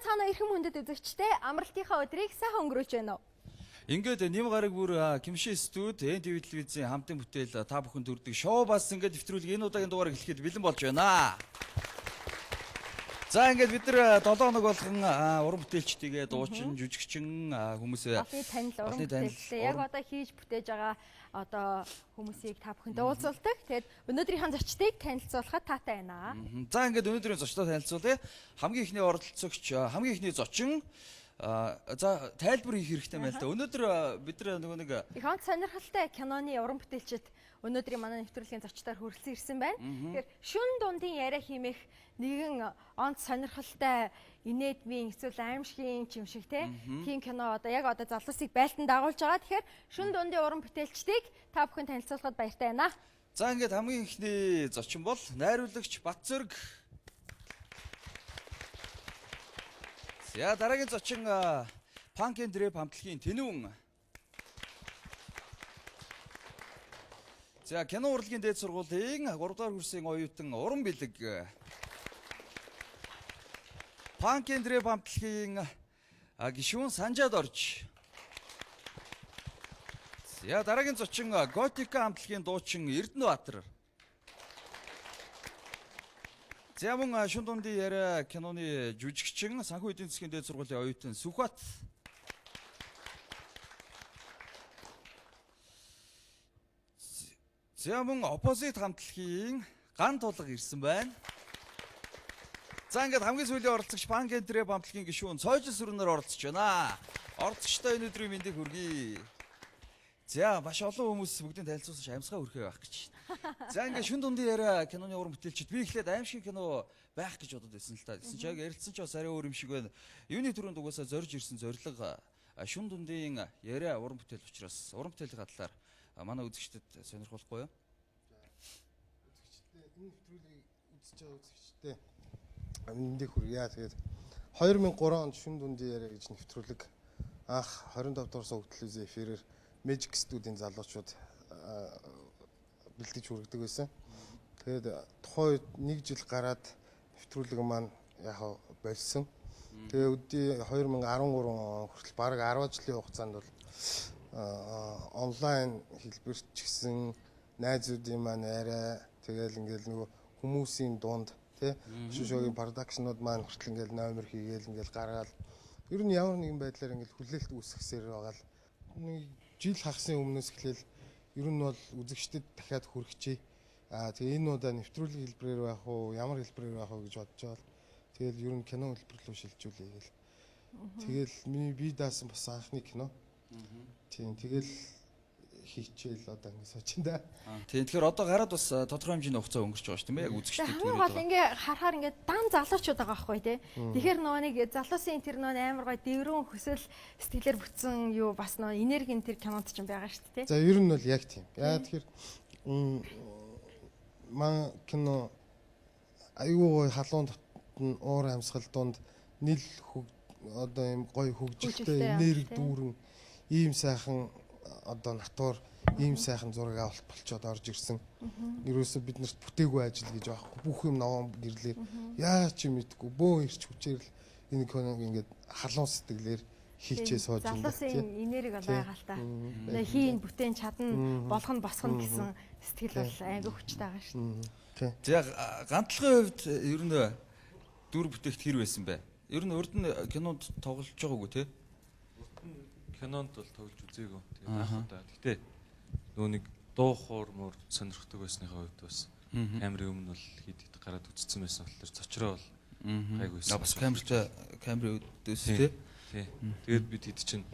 цаана эрхэм хүндэт үзэгчтэй амралтынхаа өдрийг сайхан өнгөрөөж байна уу? Ингээд нэм гараг бүр Кимши студ НТV телевизийн хамтын бүтээл та бүхэн төрдөг шоу бас ингээд нэвтрүүлэг энэ удаагийн дугаарыг эхлэхэд бэлэн болж байна. За ингээд бид нар 7 хоног болгон уран бүтээлчдийгээ дуучин, жүжигчин хүмүүсээ олонний танил уран бүтээлчтэй яг одоо хийж бүтээж байгаа одоо хүмүүсийг та бүхэндээ уулзуулдаг. Тэгээд өнөөдрийнхэн зочдыг танилцуулахад таатай байна. За ингээд өнөөдрийн зочдоо танилцуулъя. Хамгийн ихний оролцогч, хамгийн ихний зочин за тайлбар хийх хэрэгтэй байна л да. Өнөөдөр бид нар нөгөө нэг их онц сонирхолтой киноны уран бүтээлчд өнөөдрийн манай нэвтрүүлгийн зочдоор хүрэлцэн ирсэн байна. Тэгэхээр шүн дундын яриа хиймэх нэгэн онц сонирхолтой инээдмийн эсвэл аимшигын юм шиг тийм кино одоо яг одоо залуусыг байлдан дагуулж байгаа. Тэгэхээр шүн дундын уран бүтээлчдийг та бүхэн танилцуулахад баяртай байна. За ингээд хамгийн ихний зочин бол найруулагч Батзөрг. За дараагийн зочин Punk and Rap хамтлагийн Тэнүүн. За кино урлагийн дээд сургуулийн 3 дугаар курсын оюутан Уран Бэлэг. Punk and Rap хамтлагийн гишүүн Санжаад орж. За дараагийн зочин Готика хамтлагийн дуучин Эрдэнэбаатар. За мөн шүн дундын яриа киноны жүжигчин санхүү эдийн засгийн дээд сургуулийн оюутан Сүхбат. За мөн оппозит хамтлагийн Ган тулга ирсэн байна. За ингээд хамгийн сүүлийн оролцогч Punk and Rap хамтлагийн гишүүн Цойжил сүрнээр оролцож байна. Оролцогчтой энэ өдрийн мэндийг хүргэе. За маш олон хүмүүс бүгдийг танилцуулсан амьсгаа хүрхээ байх гэж байна. За ингээд шүн дундын яриа киноны уран бүтээлчд би ихлээд аимшиг кино байх гэж бодод байсан л та. Гэсэн чи яг ярилцсан ч бас арай өөр юм шиг байна. Юуны түрүүнд угаасаа зорж ирсэн зорилго шүн дундын яриа уран бүтээл учраас уран бүтээлийн талаар манай үзэгчдэд сонирхолтой юу? Үзэгчдэд энэ нэвтрүүлгийг үзэж байгаа үзэгчдэд мэндийг хүргье. Тэгээд 2003 онд шүн дундын яриа гэж нэвтрүүлэг анх 25 дугаар сая телевизийн эфирээр Magic студийн залуучууд бэлдэж хүргэдэг байсан. Тэгээд тухайн үед 1 жил гараад нэвтрүүлэг маань яг болсон. Тэгээд өдөө 2013 он хүртэл бараг 10 жилийн хугацаанд бол онлайн хэлбэрч гисэн найзуудын маань арай тэгэл ингээл нөгөө хүмүүсийн дунд тий шошогийн продакшнууд маань хүртэл ингээл номер хийгээл ингээл гаргаад ер нь ямар нэгэн байдлаар ингээл хүлээлт үүсгэсээр байгаа л жил хагасны өмнөөс эхлээл ер нь бол үзэгчдэд дахиад хүрчихье. Тэгээ энэ удаа нэвтрүүлгийн хэлбэрээр байх уу, ямар хэлбэрээр байх уу гэж бодож байгаа. Тэгэл ер нь кино хэлбэр рүү шилжүүлээ гэл. Тэгэл миний бие даасан бас анхны кино. Тийм тэгэл хийчихэл одоо ингэ сууч энэ. Тийм тэгэхээр одоо гараад бас тодорхой хэмжээний хугацаа өнгөрч байгаа шүү дээ яг үзэгчдэд түрүү бол ингээ харахаар ингээ дан залуучууд байгаа байхгүй тий. Тэгэхээр нөгөө нэг залуусын тэр нөгөө амар гой дэврэн хөсөл сэтгэлээр бүтсэн юу бас нөгөө энергийн тэр кинонд ч юм байгаа шүү дээ тий. За ер нь бол яг тийм. Яа тэгэхээр ман кино аюу халуун дотн уур амьсгал донд нийл одоо юм гой хөгжилтэй энерги дүүрэн ийм сайхан одоо натур ийм сайхан зураг авалт болчоод орж ирсэн. Ерөөсөө биднэрт бүтээгүй ажил гэж аахгүй. Бүх юм наван гэрлээ. Яа ч юм мэдгүй бөө ирч хүчээр л энэ киног ингээд халуун сэтгэлээр хийчээ сууж байна. Залуусын энерги байгаа л та. Хийн бүтээн чадна болгоно босгоно гэсэн сэтгэл бол айгүй хүчтэй байгаа шүү дээ. За ганцлагын хувьд ер нь дүр бүтээгт хэр байсан бэ? Ер нь урд нь кинонд тоглож байгаагүй те? Кинонд бол тоглож үзээгүй. Тэгээд анх удаа. Гэтэ нөгөө нэг дуу хуурмөр сонирхдаг байсныхаа хувьд бас камерын өмнө бол хэд хэд гараад үзсэн байсан болохоор цочроо бол гайгүйсэн. Бас камерын үүдээс тий. Тэгээд бид хэд чинь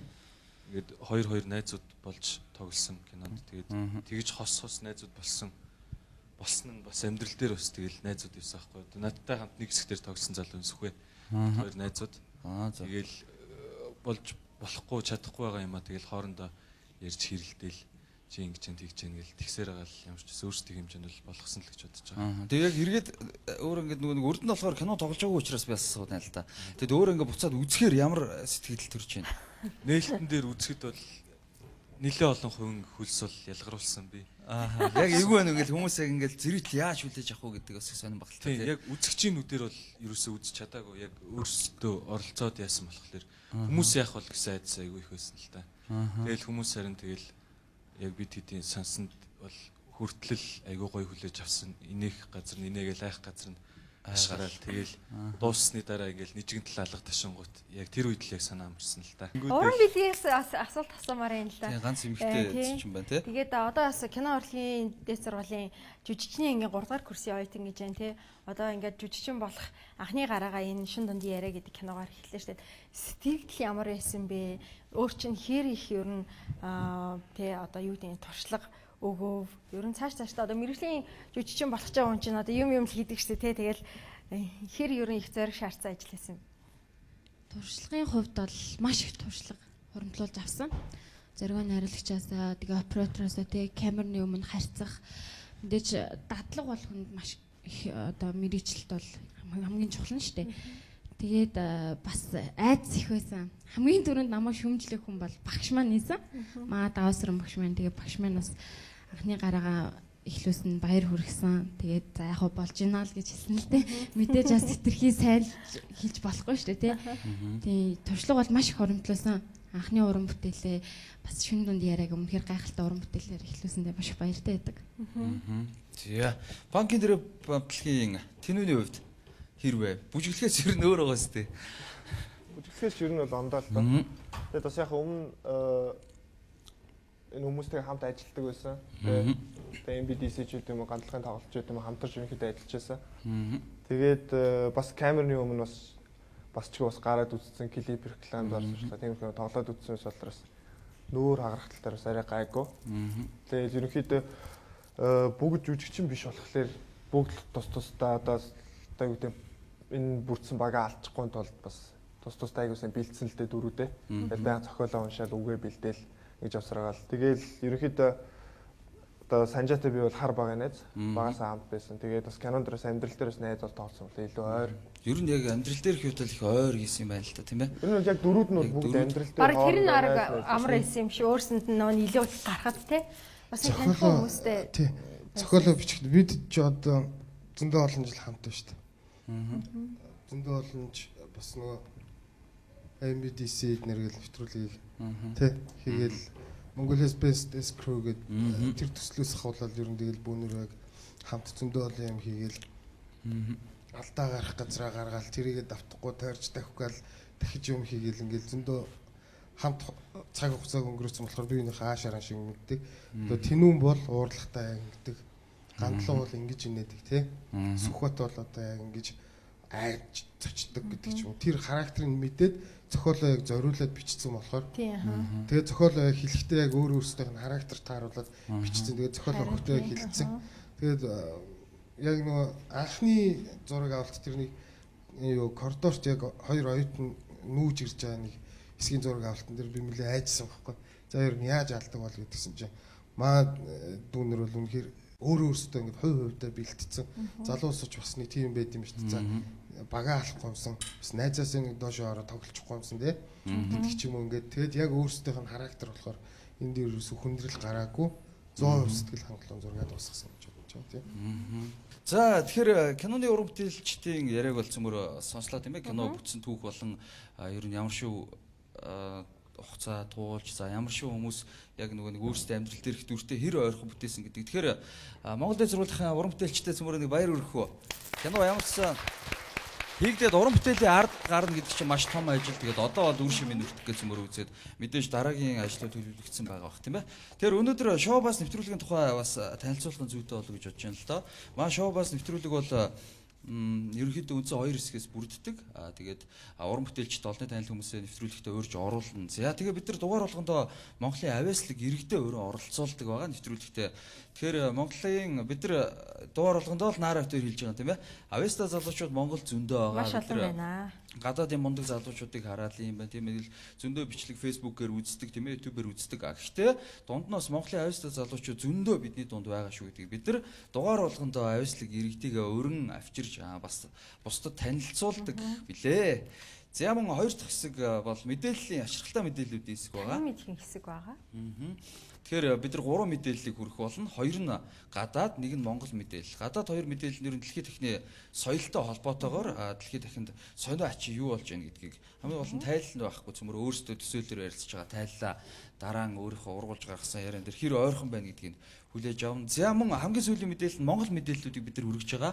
ингээд 2 найзууд болж тоглосон кинонд. Тэгээд тэгж хос найзууд болсон нь бас амьдрал дээр бас тэгэл найзууд байсан байхгүй. Надтай хамт нэг хэсгээр тоглосон залуу өнсөхвэ. 2 найзууд. Тэгэл болж болохгүй чадахгүй байгаа юм а тэгэл хоорондоо ярьж хэрэлдээл чи ингэж тэгж ингээл тэгсээр байгаа л ямар ч өөрсдийн хэмжээнд бол болгосон л гэж бодож байгаа. Тэгээ яг эргээд өөр ингээд нөгөө урд нь болохоор кино тоглож байгаа учраас би асуусан байна л да. Тэгэд өөр ингээд буцаад үзэхээр ямар сэтгэл төрж байна. Нээлтэн дээр үзэхэд бол нэлээд олон хувийн хөлс бол ялгаруулсан би. Аа яг эвгүй байна ингээл хүмүүс яг ингээл зэрэгт яаж хүлээж авах уу гэдэг бас сонирн багтал. Тийм яг үзэгчийн нүдээр бол ерөөсөө үзэж чадаагүй. Яг өөрсдөө оролцоод яасан болохоор хүмүүс яах бол гэсэн айдас айгүй их байсан л та. Тэгэл хүмүүс харин тэгэл яг бид хэдийн сонсонд бол хүртлэл айгүй гоё хүлээж авсан. Инех газар нь инээгээл айх газар нь ашгараад тэгэл дууссны дараа ингээл нэжигэн талалга ташингууд яг тэр үед л яг санаа амарсан л та. Уран билгээс асуулт асуумаар юм л да. Тийм ганц эмэгтэй чинь байна тий. Тэгээд одоо бас кино урлагийн дэс сургуулийн жүжигчний ингээ 3 дугаар курсын оюутан гэж байна тий. Одоо ингээд жүжигчин болох анхны гараагаа энэ шин дундын яриа гэдэг киногоор эхэллээ шүү дээ. Сэтгэл ямар байсан бэ? Өөр чинь хэр их ер нь тий одоо юу гэдэг туршлага өгөө. Ер нь цааш та одоо мэрэгжлийн жүжигчин болох ч байгаа хүн чинь одоо юм л хийдэг шүү дээ тий. Тэгэл хэр ер нь их зориг шаардсан ажил хийсэн. Туршлагын хувьд бол маш их туршлага хуримтлуулж авсан. Зоригоо найруулагчаасаа тэгээ оператороосаа тэгээ камерны өмнө харьцах мэдээж дадлаг бол хүнд маш их одоо мэрэгчлэлт бол хамгийн чухал нь шүү дээ. Тэгээд бас айдас их байсан. Хамгийн түрүүнд намайг шүмжлэх хүн бол багш маань нээсэн. Маа даваасран багш маань тэгээ багш маань бас анхны гараагаа эхлүүлсэн баяр хүргэсэн. Тэгээд за яг болж гинаа л гэж хэлсэн л дээ. Мэдээж бас хэтэрхий сайн хийж болохгүй шүү дээ тий. Тийм туршлага бол маш их хоримтлуулсан. Анхны уран бүтээлээ бас шүн дунд яриаг өмнөхөр гайхалтай уран бүтээлээр эхлүүлсэндээ маш их баяртай байдаг. Тийм. Банкын дээр банкгийн тэнүүний хувьд хэрвээ бүжиглэхээс ер нь өөр байгаа сте. Бүжиглэхээс ер нь бол ондоо л тоо. Тэгээд бас яг өмнө энэ хүмүүстэй хамт ажилладаг байсан. Тэгээд MBDC ч гэдэг юм уу, ганцлагын тоглолч гэдэг юм уу, хамтарч ерөнхийдөө ажиллаж байсан. Тэгээд бас камерны өмнө бас ч бас гараад үзсэн клип реклам болсон шүү дээ. Тийм их тоглоод үзсэнээс болроос нүүр хагарах тал дээр бас арай гайгүй. Тэгээд ерөнхийдөө бүгд жүжигчин биш болохоор бүгд тусдаа одоо юу гэдэг энэ бүрдсэн багаа алчихгүй тулд бас тусдаа айгуусан бэлдсэн л дээ дөрүүдээ. Тэгээд баян зохиолоо уншаал үгээ бэлдээл гэж авсаргаал. Тэгээл ерөнхийдөө одоо санжаатай би бол хар бага найз багасаа хамт байсан. Тэгээд бас кинон дээрээс амьдрал дээрээс найз бол тооцсон л илүү ойр. Ер нь яг амьдрал дээр хөвтөл их ойр хийсэн юм байна л та тийм ээ. Ер нь яг дөрүүд нь бол бүгд амьдрал дээр баг тэр нь арга амар байсан юм шиг өөрсөнд нь нөө илүү гарахад те бас таних хүмүүстэй тий зохиолоо бичих бид ч одоо зөндөө олон жил хамт байна шүү дээ. Зөндөө олон ч бас нөгөө MBDC нэргээл нэвтрүүлгийг тий хийгээл Mongolia Best Crew гэдэг тэр төслөөс хавлал ер нь тэгэл бүүнээр яг хамт зөндөө олон юм хийгээл алдаа гарах газраа гаргаал тэрийгээ давтахгүй тойрч тавихгаал дахиж юм хийгээл ингээл зөндөө хамт цаг хугацааг өнгөрөөсөн болохоор би энэ хаашаараа шиг мэддэг. Одоо тэнүүн бол уурлагтай ингэдэг. Гандлан бол ингэж инээдэг тий. Сүхбат бол одоо яг ингэж айж цочдөг гэдэг ч юм. Тэр характерыг мэдээд зохиолоо яг зориулаад бичсэн болохоор тэгээд зохиолоо яг хэлэхдээ яг өөр өөрсдийнх нь характер тааруулаад бичсэн. Тэгээд зохиол өгөхдөө яг хэлсэн. Тэгээд яг нөгөө анхны зураг авалт тэрний юу коридорт яг хоёр оюутан нүүж ирж байгаа нэг хэсгийн зураг авалтан дээр би нэлээ айжсан байхгүй. За ер нь яаж алдаг бол гэдгсэн чинь маа дүүнэр бол үнэхээр өөрөө өөрсдөө ингэ хувь хувьдаа бэлтцсэн. Залуусч бас нэг тийм байд юм шүү дээ. За багаа алахгүй юмсан. Бас найзаас ингэ доошоо ороод тоглочихгүй юмсан тий. Гэдэг ч юм уу ингээд тэгэд яг өөрсдийнх нь характер болохоор энэ дээр ерөөсө хүндрэл гараагүй 100% сэтгэл хангалуун зургаад дуусгасан гэж бодож байна тий. За тэгэхээр киноны уран бүтээлчдийн яриаг бол цөмөр сонслоо тийм ээ. Кино бүтсэн түүх болон ер нь ямар шүү хугацаа туулж за ямар шүү хүмүүс яг нөгөө нэг өөрсдөө амьдрал дээр их дүртэй хэр ойрхон бүтээсэн гэдэг. Тэгэхээр Монгол Дээд сургуулийн уран бүтээлчтэй цөмөр нэг баяр өргөх үү. Кино ямар ч сан хийгдээд уран бүтээлийн ард гарна гэдэг чинь маш том ажил. Тэгээд одоо бол үр шимийн нүртэх гэж цөмөр үзээд мэдээж дараагийн ажлууд төлөвлөгдсөн байгаа бах тийм ээ. Тэгэхээр өнөөдөр шоу-бас нэвтрүүлгийн тухай бас танилцуулгын зүйтэй болов гэж бодож байна л доо. Маа шоу-бас нэвтрүүлэг бол ерөнхийдөө үндсэн хоёр хэсгээс бүрддэг. Тэгээд уран бүтээлчд олонний танил хүмүүсээ нэвтрүүлэгтээ урьж оруулна. За тэгээд бид нар дугаар болгондоо Монголын авиаслаг иргэдээ өөрөө оролцуулдаг байгаа нэвтрүүлэгтээ. Тэгэхээр Монголын бид нар дугаар болгондоо л наар автор хэлж байгаа юм тийм ээ. Авиаста залуучууд Монгол зөндөө байгаа. Маш олон байна. Гадаадын мундаг залуучуудыг хараад юм байна тийм ээ. Зөндөө бичлэг фэйсбүүкээр үздэг тийм ээ, ютубээр үздэг. Гэхдээ дунд нь бас Монголын авиаста залуучууд зөндөө бидний дунд байгаа шүү гэдэг. Бид нар дугаар болгондоо авиаслаг иргэдийгээ өрн авчирч бас бусдад танилцуулдаг билээ. За мөн хоёр дахь хэсэг бол мэдээллийн ашиглалтай мэдээллүүдийн хэсэг байгаа. Мэдхийн хэсэг байгаа. Тэгэхээр бид нар 3 мэдээллийг хүргэх болно. 2 нь гадаад, 1 нь Монгол мэдээлэл. Гадаад 2 мэдээлэл нь ер нь дэлхийн дахины соёлтой холбоотойгоор дэлхийн дахинд сонио ачи юу болж байна гэдгийг хамгийн гол нь тайлал байхгүй цөмөр өөрсдөө төсөөлөөр ярилцж байгаа тайллаа дараа нь өөрийнхөө ургуулж гаргасан яриан дээр хэр ойрхон байна гэдгийг хүлээж авна. За мөн хамгийн сүүлийн мэдээлэл нь Монгол мэдээллүүдийг бид нар хүргэж байгаа.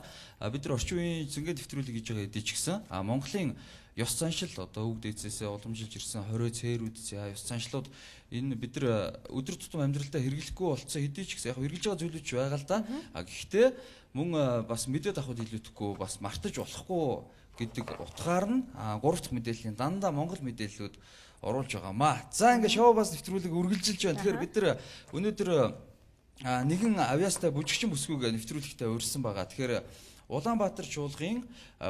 Бид нар орчин үеийн зөнгийн дэвтрүүлэг хийж байгаа эдий ч гэсэн Монголын ёс заншил одоо үг дээдсээс уламжилж ирсэн 20 цээрүүд за ёс заншлууд энэ бид нар өдөр тутам амьдралдаа хэрэглэхгүй болцсон хэдий ч гэсэн яг хэрэглэж байгаа зүйлүүд ч байгаа л да. Гэхдээ мөн бас мэдээд авахд илүүдэхгүй бас мартаж болохгүй гэдэг утгаар нь 3 дахь мэдээллийн дандаа Монгол мэдээллүүд оруулж байгаамаа. За ингээд шоу бас нэвтрүүлэг үргэлжилж байна. Тэгэхээр бид нар өнөөдөр нэгэн авьяастай бүжигчин бүсгүйг нэвтрүүлэгтээ урьдсан байгаа. Тэгэхээр Улаанбаатар чуулгын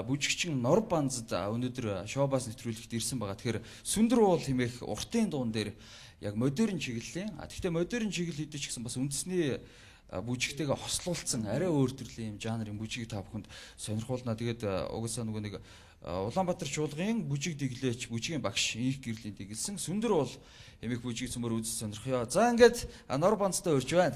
бүжигчин Нор Банзад өнөөдөр шоу бас нэвтрүүлэгт ирсэн байгаа. Тэгэхээр Сүндэр уул хэмээх уртын дуун дээр яг модерн чиглэлийн гэхдээ модерн чиглэл хэдий ч гэсэн бас үндэсний бүжигтэйгээ хослуулсан арай өөр төрлийн юм жанрын бүжиг та бүхэнд сонирхуулна. Тэгээд угаасаа нөгөө нэг Улаанбаатар чуулгын бүжиг дэглээч бүжигийн багш их гэрлийн дэглэсэн Сүндэр уул хэмээх бүжиг цөмөр үзэж сонирхъё. За ингээд Нор Банзтай урьж байна.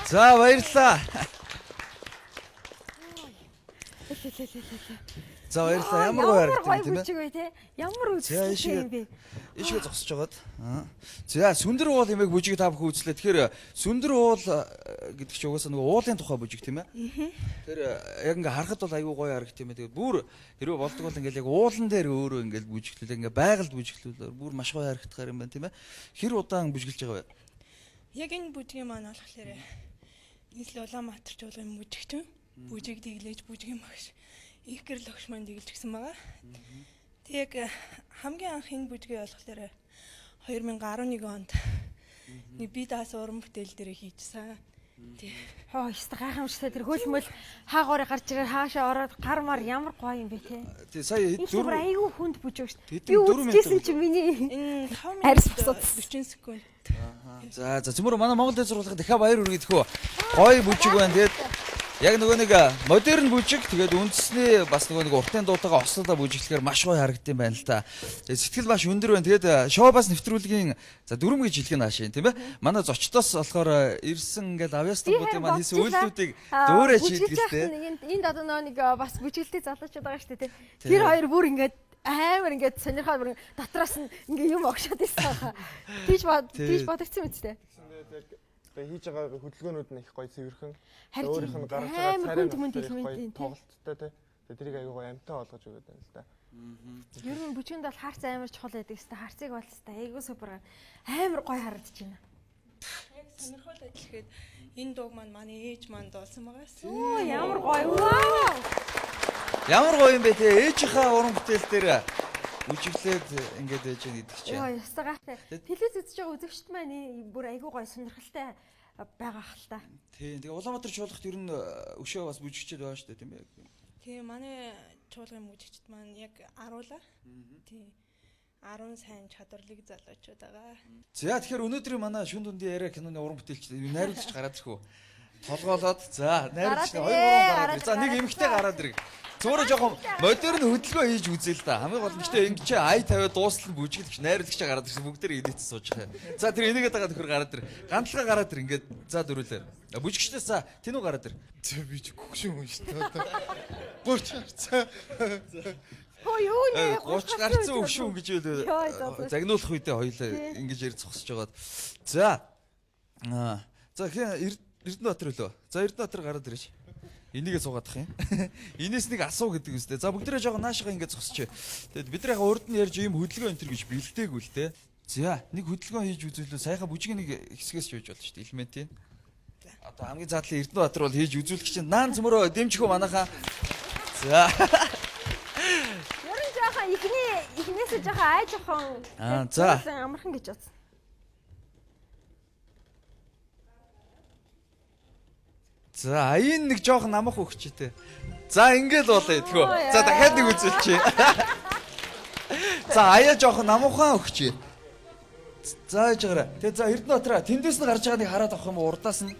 За баярлалаа. За баярлалаа. Ямар гоё харагдав тийм ээ. Бүжиг вэ те? Ямар За үзсэн юм бэ? ишгээ зогсож байгаад. За сүндэр уул имийг бүжиг та бүхэн үзлээ. Тэгэхээр сүндэр уул гэдэг чинь угаасаа нөгөө уулын тухай бүжиг тийм ээ. Тэгэхээр яг ингээ харахад бол аюу гоё харагд тийм ээ. Тэгээд бүр хэрвээ болдог бол ингээл яг уулан дээр өөрөө ингээл бүжиглүүл ингээ байгальд бүжиглүүл бүр маш гоё харагдахаар юм байна тийм ээ. Хэр удаан бүжиглэж байгаа вэ? Яг энэ бүжгийн маань болохоор нийслэл Улаанбаатарч бол юм бүжигчин. Бүжиг дэглэж бүжгийн багш. Их гэрэл огш маань дэглэж гисэн байгаа. Тэг яг хамгийн анх энэ бүжгээ болохоор 2011 онд нэг би даас уран бүтээл дээр хийжсэн. Тэг. Хоо ёстой гайхамшигтай тэр хөлмөл хаагаараа гарч ирээ хаашаа ороод гар мар ямар гоё юм бэ те. Тий сая Энэ бүр айгүй хүнд бүжиг шүү дээ. Тэд Би 4 минут үзчихсэн чи миний Энэ 5 Арьс минут босоод. 40 секунд. За цөмөр манай Монгол дэд сургуулийн дахиад баяр хүргэе тэхүү. Гоё бүжиг байна. Тэгээд яг нөгөө нэг модерн бүжиг тэгээд үндэсний бас нөгөө нэг уртын дуудаагаа ослоо бүжиглэхээр маш гоё харагдсан байна л та. Тэгээд сэтгэл маш өндөр байна. Тэгээд шоу бас нэвтрүүлгийн за дүрм гэж хэлэх нь хаашийн тийм ээ. Манай зочдоос болохоор ирсэн ингээд авьяастан будын маань хийсэн үйлдэлүүдийг дөөрэж хийдгэлтэй. Энд одоо нэг бас бүжиглэлтэй залуучууд байгаа шүү дээ. Тэр хоёр бүр ингээд амар ингээд сонирхоод бүр дотроос нь ингээ юм огшоод ирсэн байгаа. Тийж бодогдсон мэт дээ. Тэгээ хийж байгаа хөдөлгөөнүүд нь их гоё цэвэрхэн. Харин Өөрийнх нь гаргаж амар байгаа хүнд царай мөнд элемент юм тий. тоглолттой тий. Тэгээ тэрийг аягүй гоё амтаа болгож өгöd байна л да. Ер нь бүжинд бол харц амар чухал байдаг хэвээр харцыг бол хэвээр айгуу супер амар гоё харагдаж байна. Яг сонирхол ажиллахэд энэ дууг маань манай ээж маань дуулсан байгаа. Оо ямар гоё. Вау! Ямар гоё юм бэ те. Ээжийнхаа уран бүтээл дээр үжиглээд ингээд ээж гэдэг чинь. Яа, ястаа гайхалтай. Телевиз үзэж байгаа үзэгчд маань бүр айгуу гоё сонирхолтой байгаа хэл та. Тийм. Тэгээ Улаанбаатар чуулгад ер нь өшөө бас бүжигчээд байгаа шүү дээ тийм ээ. Тэгээ манай чуулгын мужигчд маань яг аруулаа. Тий. 10 сайн чадварлаг залуучууд байгаа. За тэгэхээр өнөөдрийн манай шүн дундын яриа киноны уран бүтээлч найруулагч гараад ирэх үү? Толгоолоод за найруулагч 2 3 гараад ирэх. За нэг эмэгтэй гараад ирэх. Зөөрэ жоохон модерн хөдөлгөөн хийж үзээ л да. Хамгийн гол нь гэхдээ ингэ чи ай тавиа дуустал бүжиглэж найруулагч гараад ирсэн бүгд тэрийг идэж сууж байгаа. За тэр энийгээд байгаа төхөр гараад ир. Гандлага гараад ир ингээд за дөрүүлээ. Бүжигчдээс за тэнүү гараад ир. За би ч гүгшин хүн шүү дээ. Гурч харцаа. Хөө юу нэ 30 гарцсан өгшүүн гэж Йой, загнуулах үедээ хоёлаа ингэж ярь зогсож байгаад. За. За Эрдэнэбаатар лөө. За Эрдэнэбаатар гараад ирээч. Энийгээ суугаадах юм. Инээс нэг асуу гэдэг үстэй. За бүгдээрээ жоохон наашгаа ингэж зогсчих. Тэгэд бид нар яг урд нь ярьж ийм хөдөлгөөн энэ төр гэж бэлдээгүй л те. За нэг хөдөлгөөн хийж үзүүлээ. Саяхан бүжгийн нэг хэсгээс ч хийж болно шүү дээ. Элементийн. Одоо хамгийн задлан Эрдэнэбаатар бол хийж үзүүлэх чинь наан цөмөрөө дэмжихүү манайхаа. За. Ярин жоохон ихнээсээ жоохон ай жоохон за. амархан гэж бодсон. За аян нэг жоохон намах өгчтэй. За ингээл болоо тэхүү. За дахиад нэг үзүүлчихье. За аяа жоохон намуухан өгчээ. За яаж гараа. Тэгээ за Эрдэнэбаатараа тэндээс нь гарч байгааг нэг хараад авах юм уу урдаас нь.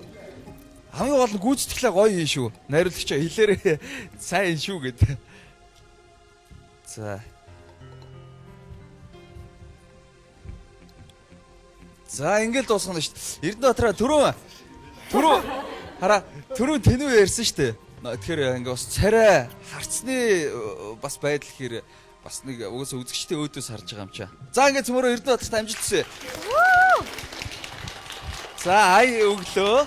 Хамгийн гол нь гүйцэтгэлээ гоё юм шүү. Найруулагчаа хэлээрээ сайн шүү гэдэг. За. За ингээл дуусгана шүү дээ. Эрдэнэбаатараа түрүү хараа түрүү тэнүү ярьсан шүү дээ. Тэгэхээр ингээ бас царай харцны бас байдал гэхээр бас нэг угаасаа үзэгчтэй өөдөөс харж байгаа юм чаа. За ингээ цөмөрөө Эрдэнэбаатарт амжилт хүсье. За ай өглөө.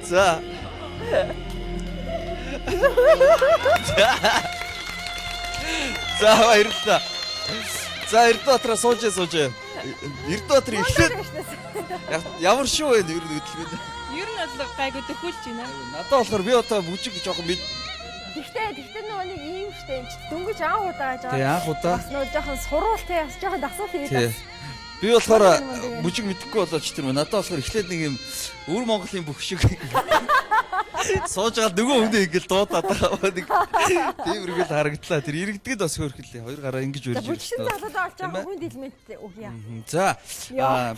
За. За баярлалаа. За Эрдэнэбаатараа сууж. Эрдэнэбаатар эхлээд ямар шүү вэ ер нь хөдөлгөөн. Ер нь бол гайгүй төхүүлж байна. Надад болохоор би одоо бүжиг жоохон мэд. Гэхдээ нөгөө нэг ийм штэ дөнгөж анх удаа гэж Тий анх удаа. бас нөгөө жоохон сурвалтай бас жоохон дасуул Тий. хийгээд. Би болохоор бүжиг мэдэхгүй болооч тэр надад болохоор эхлээд нэг юм өвөр Монголын бүх шиг сууж гал нөгөө хүндээ ингээл дуудаад байгаа нэг тиймэрхүү л харагдлаа. Тэр иргэдэд бас хөөрхөлээ. Хоёр гараа ингэж өрж Бүжигчин ирсэн. залууд бол жоохон хүнд элемент өгье. За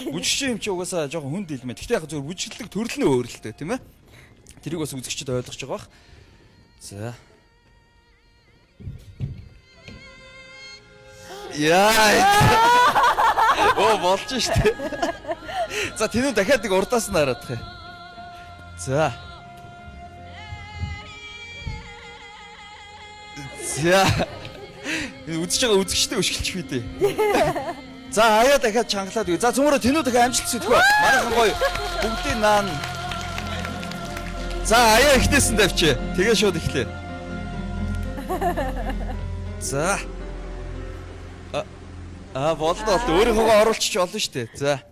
бүжигчин юм чи угаасаа жоохон хүнд элемент. Гэхдээ яг зөв бүжиглэг төрөл нь өөр л дээ тийм ээ. Тэрийг бас үзэгчд ойлгож байгаа бах. За Яа. Оо болж штэ. За тэнүү дахиад нэг урдаас нь хараадах юм. За. За. Үзэж байгаа үзэгчтэй өшгөлчих үү дээ. За хаяа дахиад чангалаад үе. За цөмөрөө тэнүү дахиад амжилт хүсэх бай. Манайхан гоё бүгдийн наан. За хаяа ихнээсэн давчээ. Тэгээ шууд эхлэе. За. Боллоо. Өөрийнхөө оруулчих олно шүү дээ. За.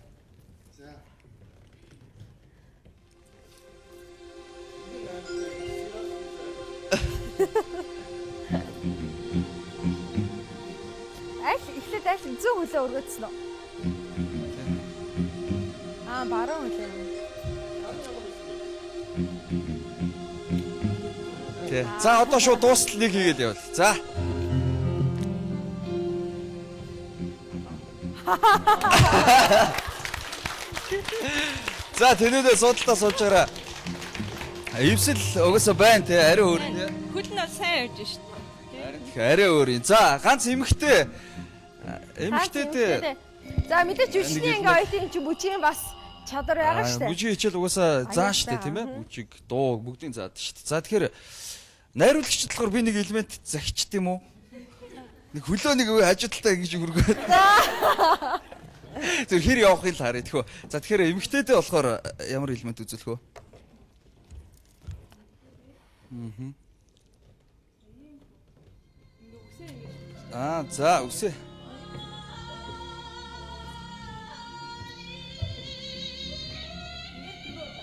Эхлээд зүүн хөлөө өргөцсөн үү? Баруун хөлөө. Тэ. За одоо шууд дуустал нэг хийгээл явал. За. За тэнүүдээ судалтаа сууж гараа. Эвсэл угаасаа байна те ари өөр те. Хөл нь сайн явж шít. Ари өөр юм. За ганц эмхтэй. Эмхтэйтэй. За мэдээч жүжигчний ингээ ойтын чи бүжгийн бас чадвар байгаа штэ. Бүжгийн хичээл угаасаа заан штэ тийм ээ. Бүжиг, дуу бүгдийг заадаг штэ. За тэгэхээр найруулагч болохоор би нэг элемент захичт юм уу? Нэг хөлөө нэг хажуудалтаа ингэж хөргөөд. Тэр хэр явахыг л харъя тэхөө. За тэгэхээр эмхтэйдээ болохоор ямар элемент үзүүлэх вэ? За үсэ.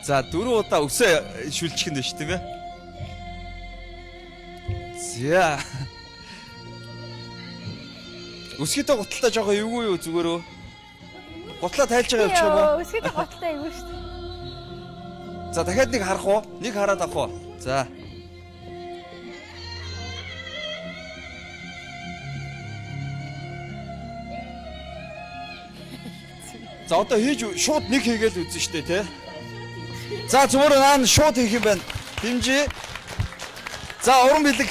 За 4 удаа үсэ шүлчих нь шүү тийм ээ. За. Үсгийтэй гуталтаа жоохон эвгүй юу зүгээр үү? Гутлаа тайлж байгаа явчих юм уу? Үсгийтэй гутлаа эвгүй шүү дээ. За дахиад нэг харах уу? Нэг хараад авах уу? За. За одоо хийж шууд нэг хийгээл үзэн штэ тий. За зүгээр наа шууд хийх юм байна. Дэмжээ. За уран бэлэг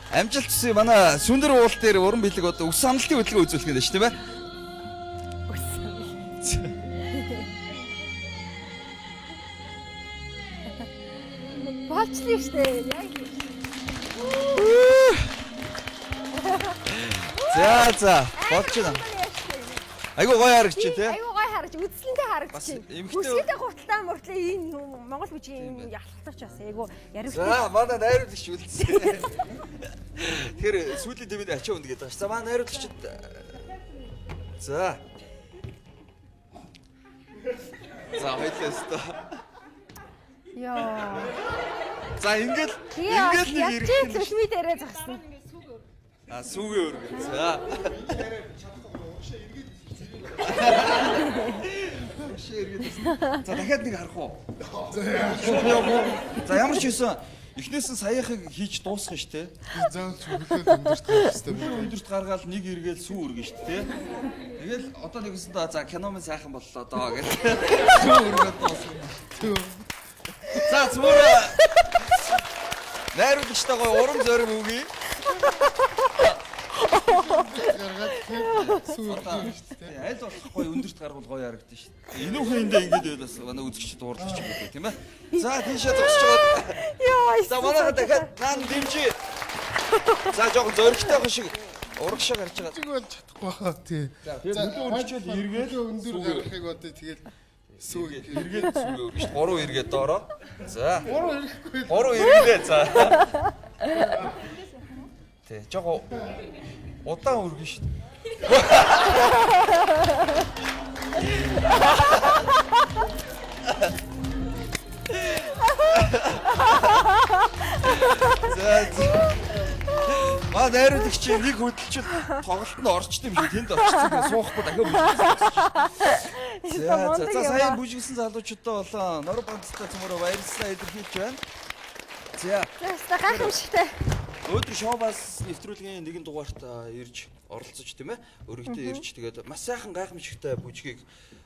амжилт хүсье манай сүндэр уул дээр уран бэлэг одоо өс амлалтын хөдөлгөөн үзүүлэх юм шүү дээ тийм ээ. Болчлоо штэ. Яг. За болчихно. Айгу гоё харагч тий. Айгу гоё харагч үзлэнтэй харагч. Бас эмхтэй Үсгийтэй гуталтаа мөртлөө энэ Монгол бүжгийн юм ялхтарч бас айгу яриулт. За манай найруулагч үлдсэн. Тэгэхээр сүүлийн дэмэд ачаа үнд гэдэг. За манай найруулагчд за. За хоёлаас та. Яа. За ингээл нэг ирэх. Зүшми дээрээ загсан. Сүүгээ өргөн. За. За дахиад нэг харах уу? За ямар ч байсан эхнээс нь саяхыг хийж дуусгах шүү дээ. Заавал хөлөө өндөрт гаргах хэрэгтэй. Өндөрт гаргаад нэг эргээл сүү өргөн шүү дээ. Тэгэл одоо нэгсэн доо за киномын сайхан боллоо доо гэж. Сүү өргөөд дуусгана. За зүгээр найруулагчтайгаа урам зориг өгье. Гаргаад сүүрдээ шүү дээ. Аль болох гоё өндөрт гаргуул гоё харагдана шүү дээ. Энүүхэн эндээ ингэж байлаас манай үзэгчд уурлаж байгаа тийм ээ. За тийшээ зогсож байгаа. Яа. За манайха дахиад наан дэмжиж. За жоохон зөрөгтэй шиг урагшаа гарч байгаа. Чиг бол чадахгүй хаа тий. За хөлөө өрчөөл эргээд өндөр гарахыг одоо тэгээд сүүг эргээд сүүгээ өргөн шүү. 3 эргээд доороо. За 3 ирэхгүй. 3 эргэлээ за. Тэ жоохон удаан өргөн шүү. Маа найруулагч нэг хөдөлчил тоглолтод орчд юм шиг тэнд очсон. Суухгүй дахиад бүжигсэн. За сайн бүжигсэн залуучуудаа болоо нор бандтай цөмөрөө баярлалаа илэрхийлж байна. За гайхамшигтай. Өдөр шоубас нэвтрүүлгийн нэгэн дугаарт ирж оролцож тийм ээ. Өргөдөө ирж тэгээд маш сайхан гайхамшигтай бүжгийг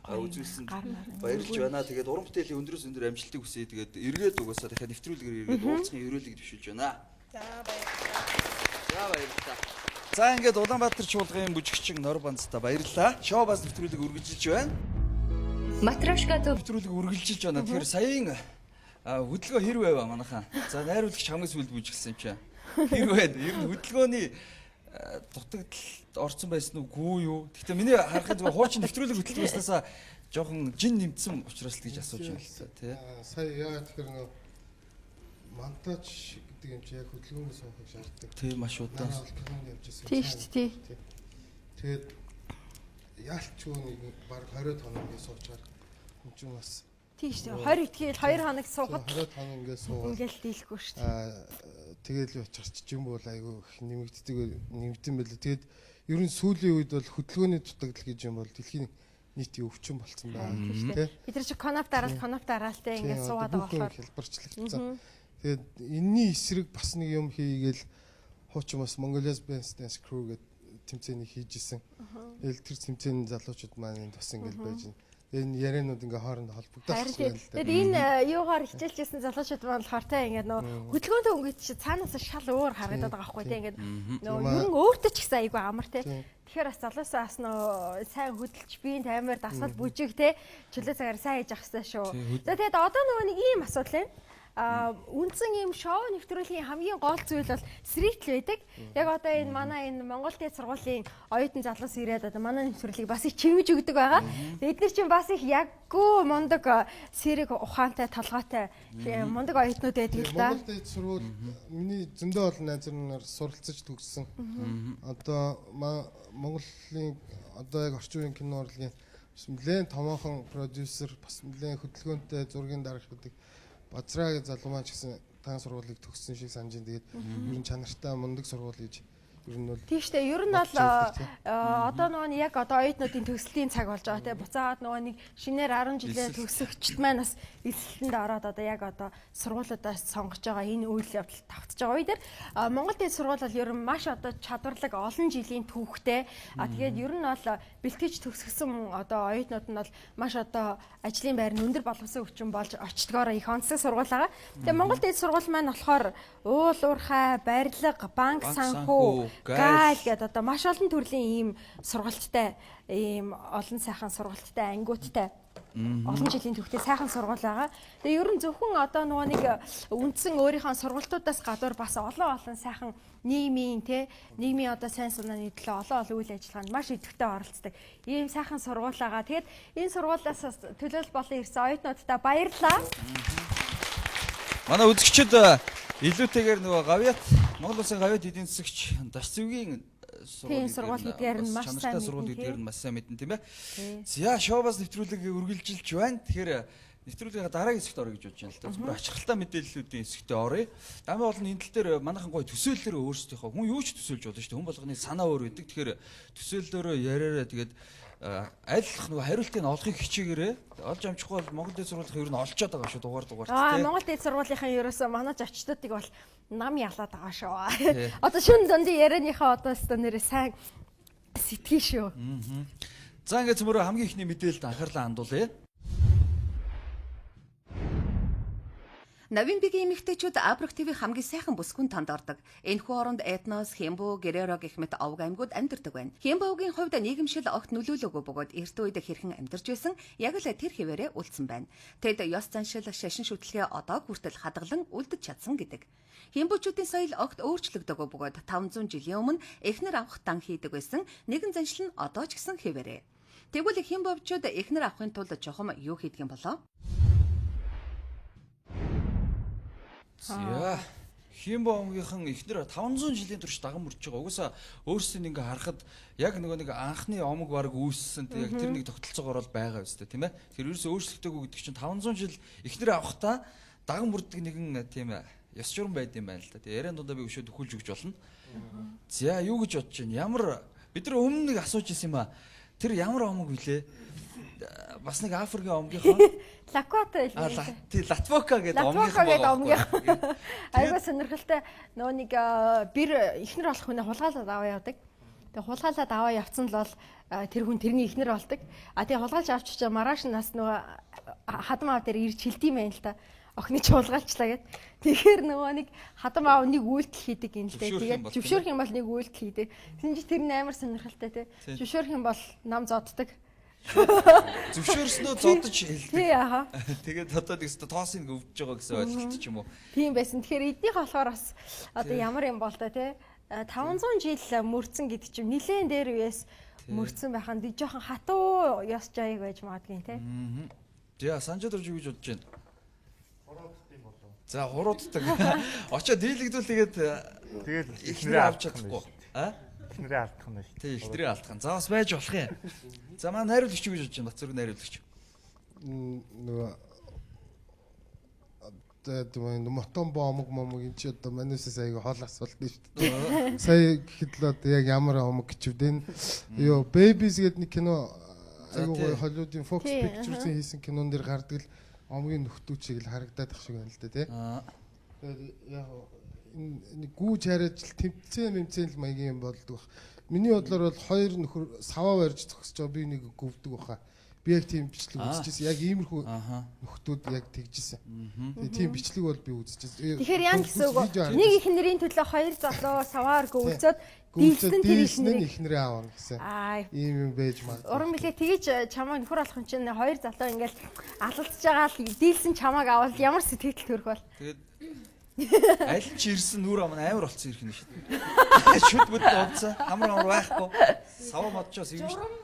үзүүлсэнд баярлж байна. Тэгээд уран бүтээлийн өндрөөс өндөр амжилтыг хүсье. Тэгээд эргээд угаасаа дахиад нэвтрүүлгээр эргээд уулзахын ерөөлийг дэвшүүлж байна. За баярлалаа. За баярлалаа. За ингээд Улаанбаатар чуулгын бүжигчин Нор Банцтай баярлалаа. Шоу бас нэвтрүүлэг үргэлжилж байна. Матрошка төв Нэвтрүүлэг үргэлжилж байна. Тэгэхээр саяын хөдөлгөөн хэр байваа манайхаа. За найруулагч хамгийн сүүлд бүжиглсэн юм чи. Хэр байна? Ер нь хөдөлгөөний дутагдалд орсон байсан уугүй юу? Гэхдээ миний харахад зүгээр хуучин нэвтрүүлэг хөтөлбөрөөсөө жоохон жин нэмсэн учраас л гэж асууж байна л та тий. Сая яагаад тэгэхээр нөө монтаж гэдэг юм чи яг хөдөлгөөнөөс авахыг шаарддаг. Тий маш удаан. Кинонд явж байсан. Тийм шүү дээ. Тэгээд яалчгүй нэг баг 20 хоног ингэ суучаар юм чи бас Тийм шүү дээ. 20 итгэл 2 хоног суухад 20 хоног ингэ суугаад ингээл дийлэхгүй шүү дээ. тэгэл явчихарч юм бол айгүй их нэмэгдэн байлээ. Тэгээд ер нь сүүлийн үед бол хөдөлгөөний дутагдал гэж юм бол дэлхийн нийтийн өвчин болцсон байна. Тэ? Бид нар чи конап дараалтай ингээд суугаад байгаа болохоор хэлбэрчлэгдсэн. Тэгээд энэний эсрэг бас нэг юм хийгээл хуучин бас Mongolia's Best Dance Crew гэдэг тэмцээнийг хийж исэн. Тэр тэмцээний залуучууд маань бас ингээд байж байна. Энэ ярианууд ингээ хоорондоо холбогдоод байна л да. Тэгээд энэ юугаар хичээлжсэн залуучууд маань болохоор те ингээд нөө хөдөлгөөнтэй өнгөт чи цаанаас шал өөр харагдаад байгаа байхгүй те ингээд нөө ер нь өөртөө ч гэсэн айгүй амар те. Тэгэхээр бас залуусаа бас нөө сайн хөдөлж биеийн таймаар дасгал бүжиг те чөлөө цагаар сайн хийж явах хэрэгтэй шүү. За тэгээд одоо нөгөө нэг ийм асуудал байна. Үндсэн ийм шоу нэвтрүүлгийн хамгийн гол зүйл бол стрит л байдаг. Яг одоо энэ манай энэ Монгол Дээд сургуулийн оюутан залуус ирээд одоо манай нэвтрүүлгийг бас их чимж өгдөг байгаа. Эдгээр чинь бас их яггүй мундаг сэрэг ухаантай толгойтой мундаг оюутнууд байдаг л да. Монгол Дээд сургууль миний зөндөө олон найз нар суралцаж төгссөн. Одоо Монголын одоо яг орчин үеийн кино урлагийн нэлээд томоохон продюсер бас нэлээд хөдөлгөөнтэй зургийн дарах гэдэг Базраа гэж залуу маань ч гэсэн таан сургуулийг төгссөн шиг санаж байна. Тэгээд ер нь чанартай мундаг сургууль гэж ер нь бол тийм шүү дээ. Ер нь бол одоо нөгөө нь яг одоо оюутнуудын төгслийн цаг болж байгаа тийм буцаад нөгөө нэг шинээр 10 жилээ төгсөгчд маань бас эсэлтэнд ороод одоо яг одоо сургуулиудаас сонгож байгаа энэ үйл явдал тавтж байгаа үе дээр Монгол Дээд сургууль бол ер нь маш одоо чадварлаг олон жилийн түүхтэй. Тэгээд ер нь бол бэлтгэж төгсгсөн одоо оюутнууд нь бол маш одоо ажлын байр нь өндөр боловсон өвчин болж очдгоороо их онцлог сургууль байгаа. Тэгээд Монгол Дээд сургууль маань болохоор уул уурхай, барилга, банк санхүү, гайл гэдэг одоо маш олон төрлийн ийм сургалттай ийм олон сайхан сургалттай ангиудтай олон жилийн түүхтэй сайхан сургууль байгаа. Тэгээ ер нь зөвхөн одоо нөгөө нэг үндсэн өөрийнхөө сургалтуудаас гадуур бас олон сайхан нийгмийн одоо сайн сунааны төлөө олон үйл ажиллагаанд маш идэвхтэй оролцдог. Ийм сайхан сургууль байгаа. Тэгээд энэ сургуулиас төлөөлөл болон ирсэн оюутнуудтай баярлалаа. Манай үзэгчид илүүтэйгээр нөгөө Гавьяат Монгол Улсын Гавьяат эдийн засагч Даш Зэвгийн сургууль гэдгээр нь маш сайн сургууль гэдгээр нь маш сайн мэднэ тийм ээ. За шоу бас нэвтрүүлэг үргэлжилж байна. Тэгэхээр нэвтрүүлгийн дараагийн хэсэгт орё гэж бодож байна л да. Зүгээр ачаалтаа мэдээллүүдийн хэсэгтээ орё. Дамын олон энэ тал дээр манайхан гоё төсөөллөөр өөрсдийнхөө хүн юу ч төсөөлж болно шүү дээ. Хүн болгоны санаа өөр байдаг. Тэгэхээр төсөөллөөрөө яриараа тэгээд айлах нөгөө хариултыг олохыг хичээгээрээ олж амжихгүй бол Монгол Дээд сургуулийн ер нь олцоод байгаа шүү дугаар тийм. Монгол Дээд сургуулийн ерөөсөө манай зочдуудыг бол нам ялаад байгаа шүү. Одоо шүн дундын ярианыхаа одоо өстө нэрээ сайн сэтгэн шүү. За ингээд цөмөрөө хамгийн ихний мэдээлэлд анхаарлаа хандуулъя. Навин бигийн эмэгтэйчүүд Абрах ТV хамгийн сайхан бүсгүн танд ордог. Энэхүү оронд этнос, Хэмбу, Гереро гэх мэт овг аймагуд амьдардаг байна. Хэмбугийн хувьд нийгэмшил огт нөлөөлөөгүй бөгөөд эрт үед хэрхэн амьдарч байсан яг л тэр хэвээрээ үлдсэн байна. Тэд ёс заншил, шашин шүтлгээ одоо хүртэл хадгалан үлдэж чадсан гэдэг. Хэмбучүүдийн соёл огт өөрчлөгдөөгүй бөгөөд 500 жилийн өмнө эхнэр авах дан хийдэг байсан. Нэгэн заншил нь одоо ч гэсэн хэвээрээ. Тэгвэл Хэмбувчууд эхнэр авахын тулд чухам юу хийдэг юм болоо? За Хэмбу омгийнхан эхнэр 500 жилийн турш даган мөрч байгаа. Угсаа өөрсдөө ингээ харахад яг нэг анхны омг бараг үүссэн яг тэр нэг тогтолцоогоор бол байгаа үстэй тийм ээ. Тэр ерөөсөө өөрчлөгдөөгүй гэдэг чинь 500 жил эхнэр авахтаа даган мөрдөг нэгэн тийм ёс журам байд юм байна л да. Тэгээ яриан дундаа би өшөө төхүүлж өгч болно. За юу гэж бодож байна? Ямар бид нар өмнө нэг асууж ирсэн юм аа. Тэр ямар омг вүлээ? Бас нэг Африкийн омгийнхан Лаквата байлээ. Тий, Латвока гэдэг омгийнхан. Айгуу сонирхолтой нөгөө нэг бэр эхнэр болох хүнээ хулгайлаад аваа явдаг. Тэгээ хулгайлаад аваа явцсан л бол тэр хүн тэрний эхнэр болдог. Тэгээ хулгайлж авчиж маргааш нас нөгөө хадам аав дээр ирж хилдэм байх л та. охины чуулгаалчлаа гэд. Тэгэхээр нөгөө нэг хадам аав нэг үйлдэл хийдэг юм л дээ. Тэгээд зөвшөөрөх юм бол нэг үйлдэл хийдэг. Тэгсэн чи тэр нь амар сонирхолтой тий. Зөвшөөрөх юм бол нам зоддог. Зөвшөөрснөө зодож хэлдэг. Тий яха. Тэгээд одоо нэг тоосын өвдөж байгаа гэсэн ойлголт ч юм уу. Тийм байсан. Тэгэхээр эднийх болохоор бас одоо ямар юм бол та тий 500 жил мөрцөн гэдэг чинь нилээн дээр үеэс мөрцөн байханд жоохон хатуу ёс жаяг байж магадгүй тий. За санжаад орж юу гэж бодож байна? За хурууддаг. Очоо дийлэгдүүл тэгээд ихнэрээ авч чадахгүй. Ихнэрээ алдах нь шүү. Тий, ихнэрээ алдах нь. За бас байж болох юм. За маань найруулагч юу гэж бодож байна? Бацрыг найруулагч. Нөгөө тэгээд мотон боомог энэ чи одоо манайсаас аяга хоол асуулт нь шүү дээ. Сая гэхэд л одоо яг ямар омог гэвдэн ёо Babies гэдэг нэг кино аяга гоё Hollywood-ийн Fox Pictures-ийн хийсэн кинон дэр гардаг л омгийн нөхдүүд шиг л харагдаад ах шиг байна л да тий. Тэгээд яг энэ гүүж хараач л тэмцэн л маягийн юм болдог. Миний бодлоор бол хоёр нөхөр саваа барьж зогсож байгаа би нэг гүвдэг баха. Би яг тийм бичлэг үзчихсэн. Яг иймэрхүү нөхдүүд яг тэгжсэн. Тийм бичлэг бол би үзчихсэн. Тэгэхээр яан гэсэн үг нэг их нэрийн төлөө хоёр залуу саваар гүвцөөд дийлсэн тэр ихнэрээ аавна гэсэн. Ийм юм байж магадгүй. Уран билээ тэгэж чамаа нөхөр болох юм чинь хоёр залуу ингээл алалцж байгаа л дийлсэн чамааг авал ямар сэтгэл төрөх бол. Тэгээд аль ч ирсэн нүр ам амар болцсон ирэх юм шүү дээ. Шүд бүд дуудсан. Амар байхгүй. Сав модчоос юм шүү дээ.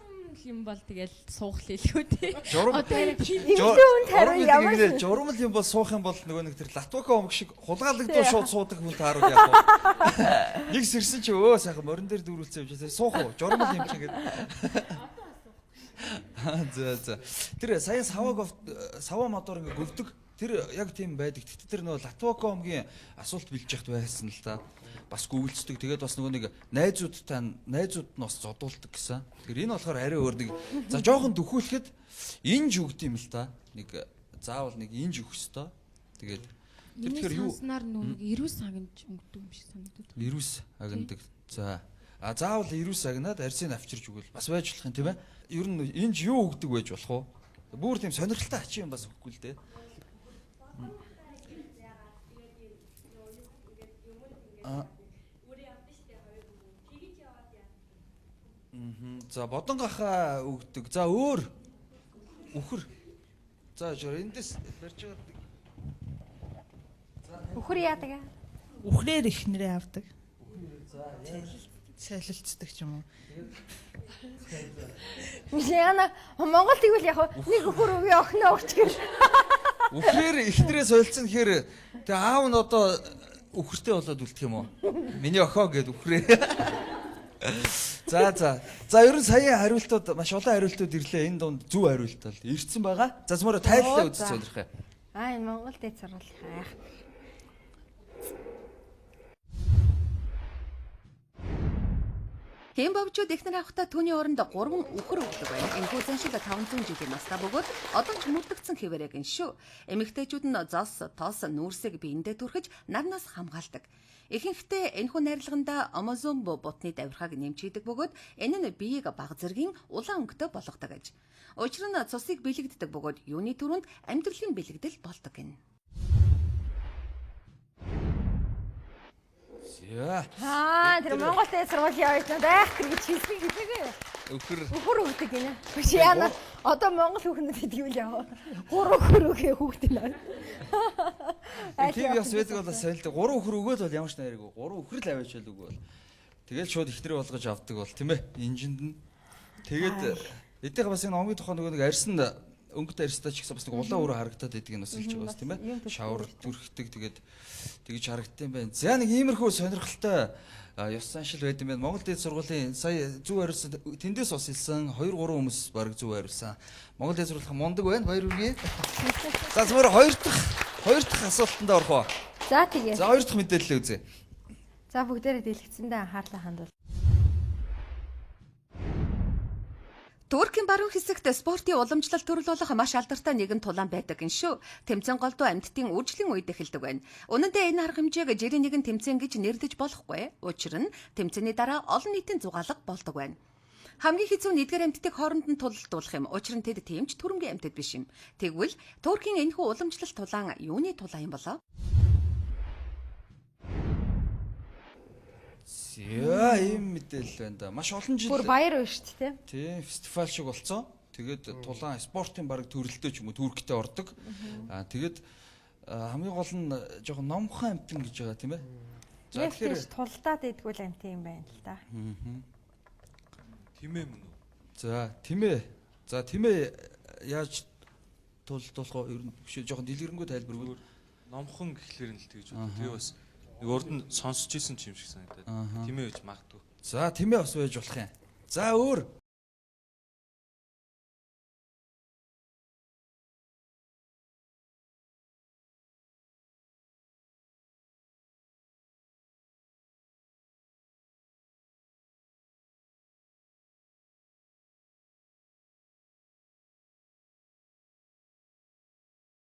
юм бол тэгэл суух л илүү тий. Журам ямар журам юм бол суух юм бол нөгөө нэг тэр латвака омг шиг хулгаалагдуу шууд суудаг хүн тааруу яах вэ? Нэг сэрсэн чи өө сайхан морин дээр дүүрүүлсэн юм чи суух уу? Журам юм чи гэдэг. За. Тэр сая сава мотор ингээ гөлдөг. Тэр яг тийм байдаг. Тэгтээ тэр нөгөө латвака омгийн асуулт бэлж яхад байсан л та. Бас гүйлцдэг. Тэгээд бас нөгөө нэг найзууд нь бас зодуулдаг гэсэн. Тэгэхээр энэ болохоор арай өөр нэг за жоохон дөхүүлэхэд инж өгд юм л та. Нэг заавал нэг инж өгөх ёстой. Тэгээд тэр тэгэхээр юу санснаар нүг ирүүс хагнаж өнгөдөг юм шиг санагдав. Ирүүс хагнадаг. За. Заавал ирүүс хагнаад арсыг авчирч өгвөл бас байж болох юм тийм ээ. Ер нь инж юу өгдөг байж болох уу? Бүр тийм сонирхолтой ачи юм бас өгөхгүй л дээ. За бодон гахаа өгдөг. За өөр үхэр. За эндээс барьж байгаа. үхэр яадаг аа? Үхрээр ихнэрээ авдаг. Цайлилцдаг ч юм уу. Яна Монгол тэгвэл яг нэг үхэр өгөө охиноо өгч гэр. Үхрээр ихнэрээ солилцсон гэхээр тэг аав нь одоо үхэртэй болоод үлдэх юм уу? Миний охоо гэд үхрээ. За ер нь саяын хариултууд маш олон хариултууд ирлээ. Энэ донд зөв хариулт бол ирсэн байгаа. За змөрө тайллаа үзэж сонирхъя. Энэ Монгол дэд сургуулийн хайх. Хэмбовчууд ихнэр авахта түүний оронд 3 үхэр өгдөг байна. Энэхүү заншил 500 жилийн настай бөгөөд одоо ч мөрдөгцөн хэвээрээ гин шүү. Эмэгтэйчүүд нь зос, тоос, нүүрсийг биендээ түрхэж нарнаас хамгаалдаг. Ихэнхдээ энэхүү найрлаганда Амазон бутны давирхааг нэмж хийдэг бөгөөд энэ нь биеийг бага зэргийн улаан өнгөтэй болгодог аж. Учир нь цусыг бэлэгддэг бөгөөд юуны түрүүнд амьдралын бэлэгдэл болдог гин. Тэр Монгол дэд сургуулийн оюутнууд айх гэж хэлсэн гэдэг. Үхэр өгдөг гинэ. Биш яана одоо Монгол хүүхнүүд гэдэг юм яа. 3 үхэр өгөө хүүхдээ наа. Тийм яс байдаг бол солилдог. 3 үхэр өгөөд бол ямар ч найраг. 3 үхэр л аваачаал өгөөл. Тэгэл шууд ихтрээ болгож авдаг бол тийм ээ. Инжинд нь. Тэгээд эдгээр бас энэ омгийн тухайн нөгөө нэг арьсанд өнгөтэй арьстай ч гэсэн бас нэг улаан өрөө харагдаад байдаг нь бас хэлж байгаа бас тийм ээ. Шавар дүрхдэг тэгээд тэгж харагдсан юм байна. За нэг иймэрхүү сонирхолтой ёс заншил байд юм байна. Монгол дэд сургуулийн сая зөв хариулсан тэндээс бас хэлсэн 2 3 хүмүүс баг зөв хариулсан. Монгол дэд сургууль мундаг байна. Баяр хүргэе. За зөвөр хоёр дахь асуултанд орох уу? За тэгээ. За хоёр дахь мэдээлэл үзье. За бүгдээрээ дэлгэцэндээ анхаарлаа хандуул. Туркийн баруун хэсэгт спортын уламжлалт төрөл болох маш алдартай нэгэн тулаан байдаг юм шүү. Тэмцээн голдуу амьтдын үржлийн үед эхэлдэг байна. Үнэндээ энэ арга хэмжээг жирийн нэгэн тэмцээн гэж нэрлэж болохгүй. Учир нь тэмцээний дараа олон нийтийн зугаалга болдог байна. Хамгийн хэцүү нэгдүгээр амьтдыг хооронд нь тулалдуулах юм. Учир нь тэд тэмч түрэмгийн амьтад биш юм. Тэгвэл Туркийн энэхүү уламжлалт тулаан юуны тулаан юм болоо? Яа, ийм мэдээлэл байна да. Маш олон жил Бүр баяр байна шүү дээ, тийм фестивал шиг болцсон. Тэгээд тулаан спортын баг төрөлтөө ч юм уу Турктэй ордог. Тэгээд хамгийн гол нь жоохон номхон амтан гэж байгаа тийм ээ. За тэгэхээр тулдаад идэггүй амт юм байна л да. Тимээ мөн үү? За тимээ. За тимээ яаж тулдуулах вэ? Ер нь биш жоохон дэлгэрэнгүй тайлбаргүй. Номхон гэхлээр нь л тэгж байна. Тэгээ бас нэг урд нь сонсч ийсэн ч юм шиг санагдаад. Тимээ гэж магадгүй. За тимээ бас байж болох юм. За өөр.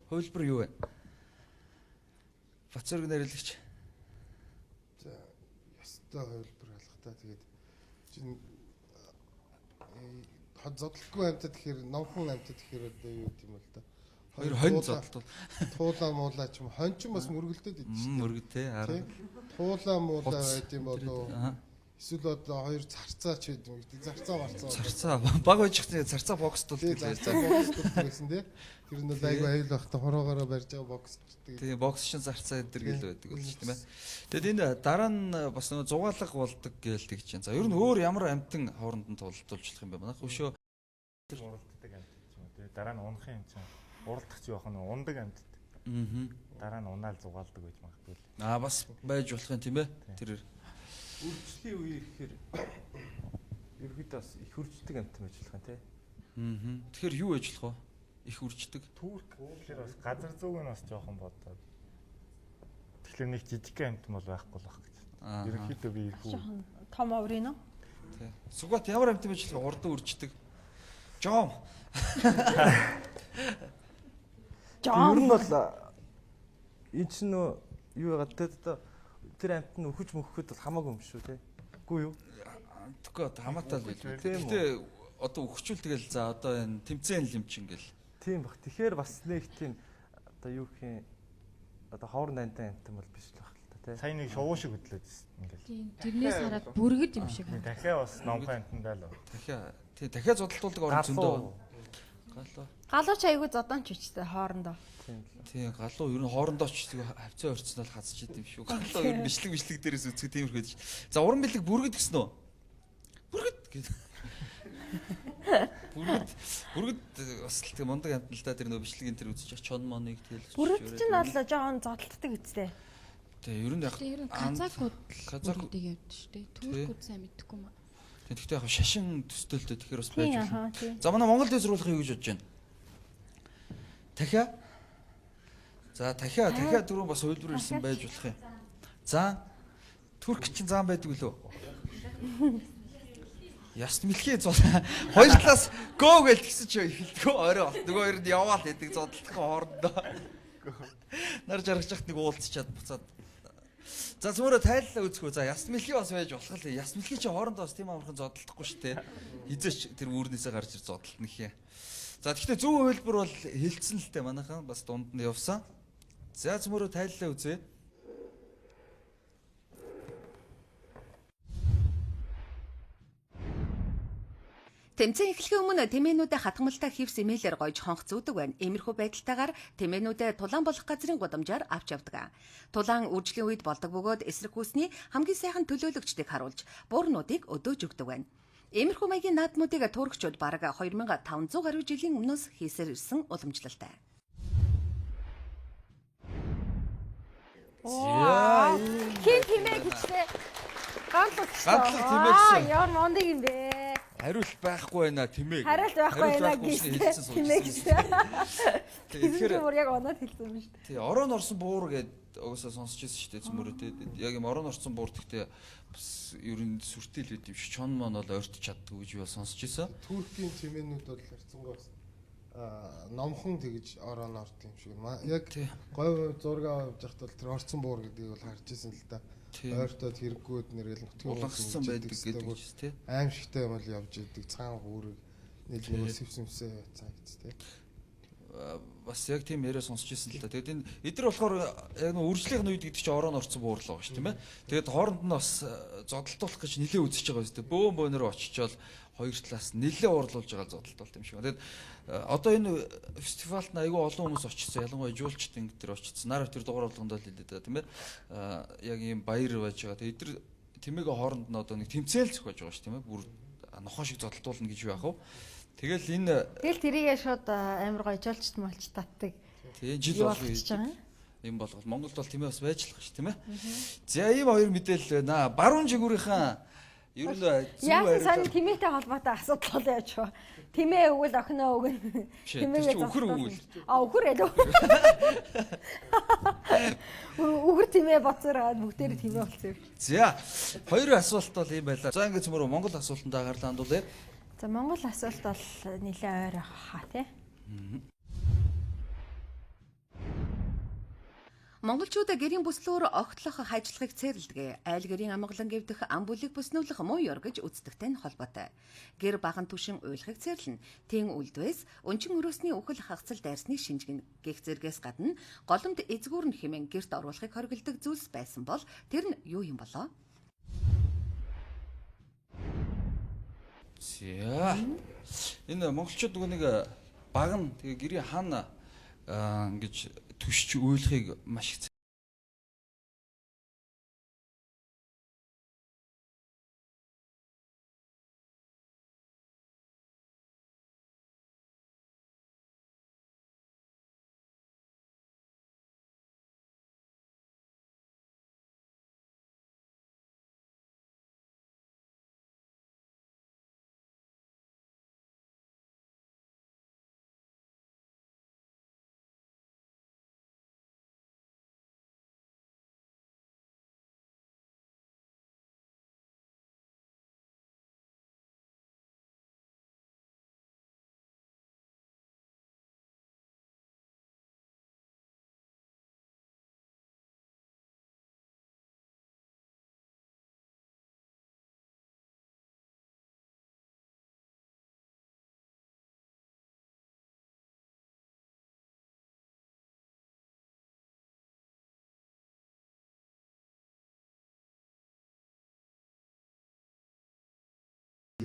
Хөлбөр юу вэ? Бацэрэг нэрлэгч. За ёстой хувилбар алах та. Тэгээд чинь зодтолгүй амьтад гэхээр номхон амьтад гэхээр одоо юу гэдэг юм бол да. Хоёр хонь зодтол. Туулаа муулаа ч юм хонь ч бас мөргөлдөд идэв шүү. Мөргөтэй хараа. Туулаа муулаа байд юм болоо. Эсвэл одоо хоёр зарцаа ч гэдэг юм. Зарцаа марцаа. Зарцаа баг байж ихтэй зарцаа боксдул зарцаа боксдул гэсэн тий. Тэр нь айгүй аюул бахта хороогоороо барьж байгаа бокс. Тэгээ бокс шин зарцаа энэ гэл байдаг бол тийм ээ. Тэгэд энэ дараа нь бас нэг зугаалга болдог гээл тэгж чинь. За ер нь өөр ямар амтан хооронд нь тулдуулжлах юм бэ манайх өшөө. Уралддаг амьд ч юм уу. Тэгээ дараа нь унахын юм чинь уралдах чи явах нь ундаг амьд. Дараа нь унаал зугаалдаг гэж магадгүй л. Бас байж болох юм тийм ээ. Тэр Үржлийн үеэр ихээр ерөөдөө бас их үрждэг амт байж болох юм тий. Тэгэхээр юу ээж болох вэ? Их үрждэг. Турк гэхэлэр бас газар зүүг нь бас жоохон бодоод. Тэгэхээр нэг жижиг амт бол байхгүй л байх гэж. Ерөнхийдөө би ирэх үү. Том оврын уу? Тий. Сугат ямар амт байж болох урд үрждэг. Жом. Ер нь бол энэ ч нөө юу яагаад тэ тэр амт нь өхөж мөхөхөд бол хамаагүй юм шүү те. Үгүй юу? Тэгэхгүй хамаатай л байлгүй. Гэтэ одоо өхчүүл тэгэл за одоо энэ тэмцээн л юм чинь ингээл. Тийм баг. Тэгэхээр бас нэг тийм одоо юу гэх юм одоо хоорон дантай амтан бол биш л баг л та те. Сайн нэг шувуу шиг хөдлөөд ингээл. Тийм тэрнээс хараад бүргэд юм шиг. Дахиад бас номхон амтандаа л. Дахиад зодтолтуулдаг орон зөндөө. Галууч айгүй зодоонч үчтэй хоорондоо. Тийм галуу ер нь хоорондоо ч хавцаа орцнол хазч идэв шүү. Галуу ер нь бичлэг дээрээс үзэх тиймэрхүү. За уран бэлэг бүргэд гэсэн үү? Бүргэд гэдэг. Бүргэд бас л тийм мундаг амт л та тэр нөө бичлэг энэ төр үзчих чон моныг тэгэл. Бүргэд чинь бол жоохон зодтолдог үстэй. Тэгээ ер нь яг казакууд бүргэдэг явд шүү дээ. Туркууд сайн мэдэхгүй маа. Тэгэхдээ яг шашин төстөлтөө тэгэхээр бас байж байна. За манай Монгол дэс сургуулах юу гэж бодож байна? Дахиа. За дахиа дөрөв бас үйлдвэр ирсэн байж болох юм. За турк чинь заан байдаг үлээ. Яст мэлхий зул. Хоёр талаас гоо гэж тэгсэн чи эхэлдэг орой болт. Нөгөө хоёр нь яваал гэдэг зодтолтхон хоорондоо. Нар жаргаж яхад нэг уулзчаад буцаад. За зөөрэ тайллаа үзэхүү. За яст мэлхий бас байж болох л. Яст мэлхий чи хоорондоо бас тийм амархан зодтолдохгүй шүү дээ. Хизээч тэр үүрнээсээ гарч ир зодтолтно гэх юм. За тэгэхээр зөв хувилбар бол хэлсэн л дээ манайхан бас дунд нь явсан. За зөөрэ тайллаа үзье. Тэмцээн эхлэхийн өмнө тэмээнүүдэд хатгамалтай хевс имэйлээр гойж хонх зүүдэг байна. Иймэрхүү байдалтайгаар тэмээнүүдэд тулаан болох газрын гудамжаар авч явдаг. Тулаан үржлийн үед болдог бөгөөд эсрэг хүсний хамгийн сайхан төлөөлөгчдийг харуулж буурнуудыг өдөөж өгдөг байна. Иймэрхүү маягийн наадмуудыг туркчууд бараг 2500 гаруй жилийн өмнөөс хийсээр ирсэн уламжлалтай. Хин тэмээ гэжтэй. Ганцлах тэмээ. Яар мондаг юм бэ? Хариулт байхгүй байна тэмээ. Хариулт байхгүй байна гэж тэмээ гэжтэй. Тэгэхээр яг оноод хэлсэн юм шүү дээ. Тий, орон орсон буур гэдэг угсаа сонсч ирсэн шүү дээ зөмөрөө тий. Яг юм орон орсон буур гэхдээ бас ер нь сүртэл байд юм шиг чон мон бол ойртож чаддгүй гэж би сонсч ирсэн. Туркийн тэмээнүүд бол харьцангуй номхон тэгж ороод орд юм шиг байна. Яг говь зураг авч явахад бол тэр орцсон буур гэдгийг бол харж ирсэн л да. Ойртоод хэрэггүйд нэрэл нутгийн улгасан байдаг гэдэг тийм. Аимшигтай юм л явж идэг цагаан хүүрэг нэг сэвсэмсээ цагц тийм. Бас яг тийм яриа сонсч ирсэн л да. Тэгээд эдгээр болохоор яг нэг үржлийнх нь үед гэдэг чинь орон орцсон буурлаа багш тийм ээ. Тэгээд хооронд нь бас зодтолтуулах гэж нэлээд үзэж байгаа юм тийм. Бөөнөр очичоод хоёр талаас нэлээд уурлуулж байгаа зодтолтолт юм шиг. Тэгээд одоо энэ фестивальд айгүй олон хүмүүс очсон. Ялангуяа жуулчд ингэ тэр очсон. Нарав тэр дугаар болгонд л хэлээд байгаа тийм ээ. Яг ийм баяр байж байгаа. Тэгээд эдгээр тэмээгээ хооронд нь одоо нэг тэмцээл зохиож байгаа ш тийм ээ. Бүр нохоо шиг зодтолтуулна гэж байх уу? Тэгэл энэ тэрийгээ шууд амар гоё жуулчд малч татдаг. Тийм жил болгоо юм болгол Монголд бол тийм ээ бас байж л байгаа ш тийм ээ. За ийм хоёр мэдээлэл байна. Баруун жигүүрийнхэн ер нь яасан сайн тэмээтэй холбоотой асуудал бол яаж вэ? Тэмээ өгвөл охиноо өгнө. Тэмээгээ өхөр өгвөл. Өхөр ээ. Өхөр тэмээ боцороод бүгдээр тэмээ болцсон. За хоёр асуулт бол юм байлаа. За ингээд цөмөр Монгол асуултандаа гарлаа хандуулъя. За Монгол асуулт бол нэлээд ойр хаа тий. Монголчуудаа гэрийн бүслөөр огтлох ажиллахыг цэрлдэг. Айл гэрийн амгалан гэвдэх ам бүлэг бүснүүлэх муу ёр гэж үздэгтэй нь холбоотой. Гэр баган түшин уйлахыг цэрлэн. Тэн үлдвэс өнчин өрөөсний үхэл хагцал дайрсны шинжгэн гих зэргээс гадна голомт эзгүүрн хэмээн гэрт оруулахыг хориглодог зүйлс байсан бол тэр нь юу юм болоо? За энэ монголчууд нэг баган тэгээ гэрийн хаана ингэж түшиж уйлахыг маш их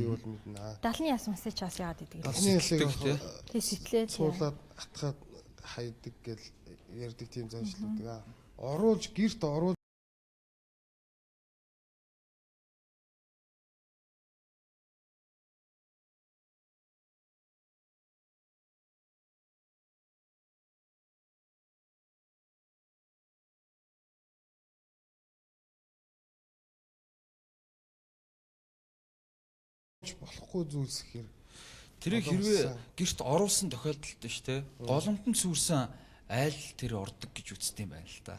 бол мэднэ. Далны яс мсэж бас яагаад идэг. Далны ясыг тий сэтлээ суулаад атгаад хайдаг гэл ярьдаг тийм зончлуудаг. Оруулж гэрт оруулж болохгүй зүйлс гэхээр тэрийг хэрвээ гэрт оруулсан тохиолдолд шүү дээ. Голомтон сүрсэн айл тэр ордог гэж үздэг юм байна л да.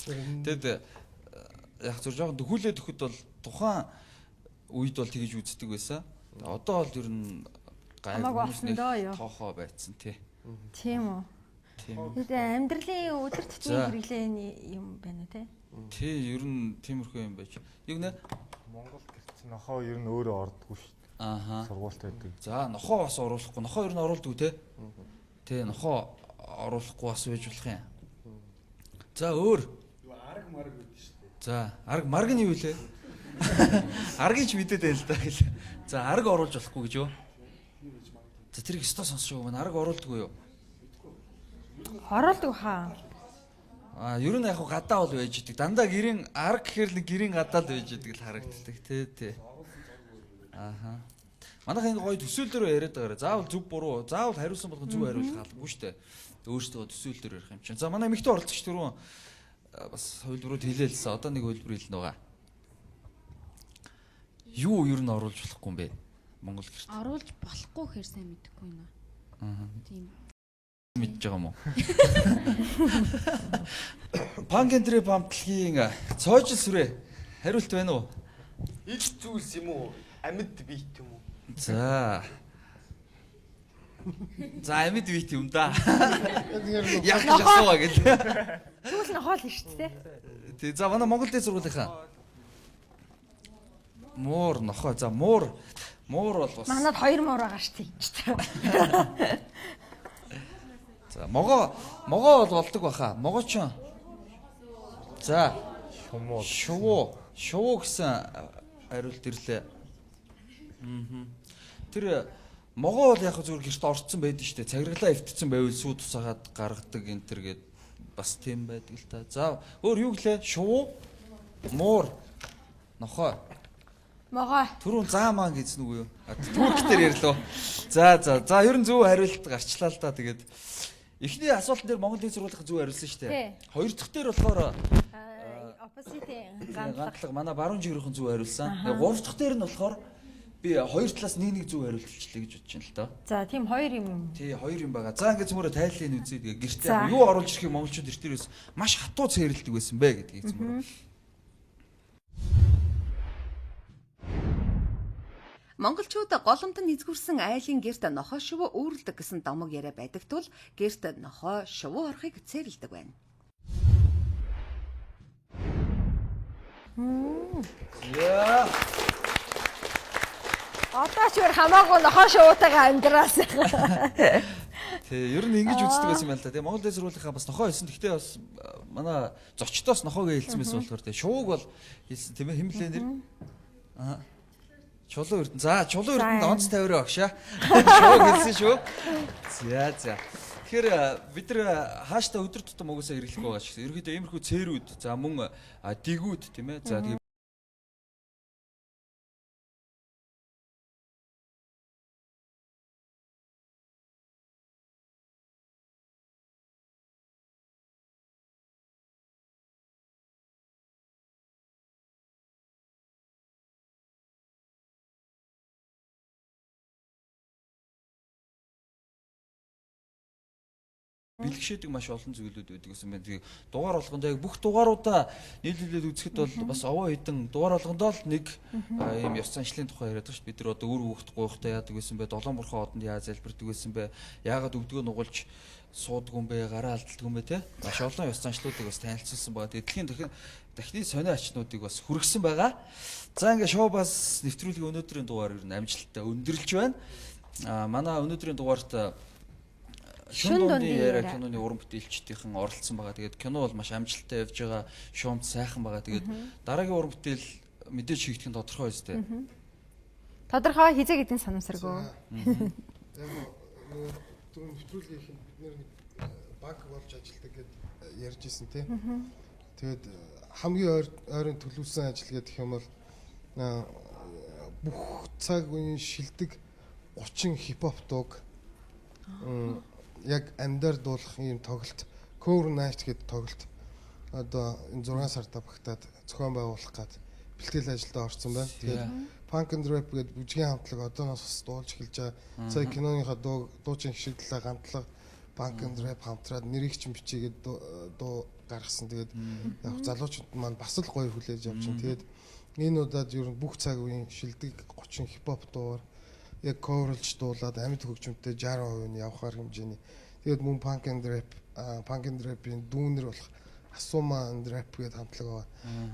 Тэгэд яг зөв жоохон дөхүүлээд өгөхөд бол тухайн үед бол тэгж үздэг байсан. Одоо бол ер нь тоохоо байцсан тий. Тийм үү. Тэгээд амьдралын өдөр тутмын хэрэглэн юм байна тий. Тий, ер нь тиймэрхүү юм байж. Юу нэ? Монгол гэрч нохоо ер нь өөрөө ордгоо шүү дээ. Ааха. Сургуульд байдаг. За, нохоо бас оруулахгүй. Нохоо ер нь оруулдаг те. Тий, нохоо оруулахгүй бас байж болох юм. За, өөр. Арга марг гэдэг шүү дээ. За, арга марг нь юу вэ? Аргыг ч мэдээд байл та гэл. За, арга оруулж болохгүй гэж юу? За, тэрийг өстө сонсож байгаа маань арга оруулдаггүй юу? Оруулдаг хаа. Ер нь яг гадаа бол байж идэг. Дандаа гэрийн арга гэхэр нэг гэрийн гадаа л байж идэг л харагддаг тий. Ааха. Манайх ингэ гоё төсөөлөөр яриад байгаарай. Заавал зөв буруу, заавал хариулсан болгон зөв хариулах албагүй шүү дээ. Өөрсдөө төсөөлөөр ярих юм чинь. За манай эмэгтэй оролцогч түрүүн бас хувилбарууд хэлээлсэн. Одоо нэг хувилбар хэлнэ байгаа. Юу ер нь оруулж болохгүй юм бэ? Монгол гэрт. Оруулж болохгүй гэхээр сайн мэдэхгүй нэ. Аа. Тийм. Мэдж байгаа юм уу? Пангендрэ бамтлагийн цоожил сүрэ хариулт байна уу? Ил зүйлс юм уу? Амьд бийт юм уу? За. За амьд бит юм да. Тэгэхээр Яг гэж асуугаа гэл. Сүүл нь хоол шүү дээ. Тэг за манай Монгол дэд сургуулийнхаа муур нохоо за муур бол бас Манад 2 муур байгаа шүү дээ. за могоо бол болдог баха. Могоо ч за шувуу гэсэн хариулт ирлээ. Тэр могоо бол яг зүгээр гэрт орцсон байдаг шүү дээ. Цагирлаа эвтцсэн байвал сүү тусаагаад гаргадаг энэ төр гээд бас тийм байдаг л та. За өөр юу гэлээ? Шувуу, муур, нохоо. Могоо. Түрүүн заамаа гэсэн үг юу? Түркээр ярьлаа. За ер нь зөв хариулт гарчлаа л да. Тэгээд эхний асуултан дээр Монгол Дэд сургуулийн зөв хариулсан шүү дээ. Хоёр дахь дээр болохоор Opposite гандлага манай баруун жигрийн зөв хариулсан. Гурав дахь дээр нь болохоор би хоёр талаас нэг зөв хариулт өчлөө гэж бодож байна л доо. За тийм 2 юм. Тий 2 юм байгаа. За ингээд цөмөрө тайллын үзье. Тэгээ гэртээ юу оруулж ирэх юм монголчууд эртээрээс маш хатуу цэрлдэг байсан бэ гэдгийг цөмөрө. Монголчууд голомтон нэзгүрсэн айлын гэрт нохоо шувуу үүрэлдэг гэсэн домог яриа байдаг тул гэрт нохоо шувуу орохыг цэрлдэг байна. Яа. Одоо ч өөр хамаагүй нохоо шувуутайгаа амьдраас. Тий ер нь ингэж үздэг байсан юм л да. Тэгээ Монгол Дэд сургуулийнхаа бас нохоо хэлсэн. Гэхдээ бас манай зочдоос нохоогоо хэлсэн байсан болохоор тий шувууг бол хэлсэн тийм ээ хэмлэн дэр. Аа. Чулуу эрдэн. За чулуу эрдэнд онц тавиараа огшаа. Шувууг хэлсэн шүү. За. Тэгэхээр бид нар хааштай өдөр тутам угаасаа хэрэглэх байгаа шүү. Ерөнхийдөө иймэрхүү цээрүүд, за мөн дэгүүд тийм ээ. За тэгээ бэлгшээдэг маш олон зүйлүүд байдаг гэсэн байна. Тэгээ дугаар болгонд яг бүх дугааруудаа нийлүүлээд үзэхэд бол бас овоо хідэн дугаар болгондоо л нэг ийм ёс заншлын тухай яриад байгаа шүү. Бид нар одоо үр хөвгт гуйхтай яадаг байсан бэ? Долоон бурхан одонд яаж залбирдаг байсан бэ? Яагаад өвдгөө нугалж суудаг юм бэ? Гараа алддаг юм бэ те? Маш олон ёс заншлуудыг бас танилцуулсан байгаа. Тэгээ дахны сонио ачнуудыг бас хүргэсэн байгаа. За ингээ шоу бас нэвтрүүлгийн өнөөдрийн дугаар ер нь амжилттай өндөрлж байна. Манай өнөөдрийн дугаарт Шүн дундын яриа киноны уран бүтээлчдийнхэн оролцсон байгаа. Тэгээд кино бол маш амжилттай явж байгаа. Шуумд сайхан байгаа. Тэгээд дараагийн уран бүтээл мэдээж хийгдэх нь тодорхой өстэй. Тодорхой хизээ гэдэн санамсаргүй. Яг түрүүн нэвтрүүлгийнх нь бид нэр банк болж ажилладаг гэдээ ярьж ирсэн тий. Тэгээд хамгийн ойрын төлөвлөсөн ажил гэдэг юм бол бүх цаг үеийн шилдэг 30 хипхоп дууг яг амьдаар дуулах юм тоглолт Cover Night гэдэг тоглолт одоо энэ 6 сард багтаад зохион байгуулах гээд бэлтгэл ажилдаа орсон байна. Тэгээд Punk and Rap гэдэг бүжгийн хамтлаг одооноос бас дуулж эхэлж байгаа. Сая киноныхаа дуучин хшигдлээ гантлага Punk and Rap хамтраад нэрийг чинь бичигээд дуу гаргасан. Тэгээд яг залуучууд маань бас л гоё хүлээж авч байна. Тэгээд энэ удаад ер нь бүх цаг үеийн шилдэг 30 хипхоп дуугаар яг coverлж дуулаад амьд хөгжмөнтэй 60% нь явахаар хэмжээний. Тэгээд мөн Punk and Rap-ийн дүүнэр болох Asuma and Rap гэдэг хамтлаг байгаа.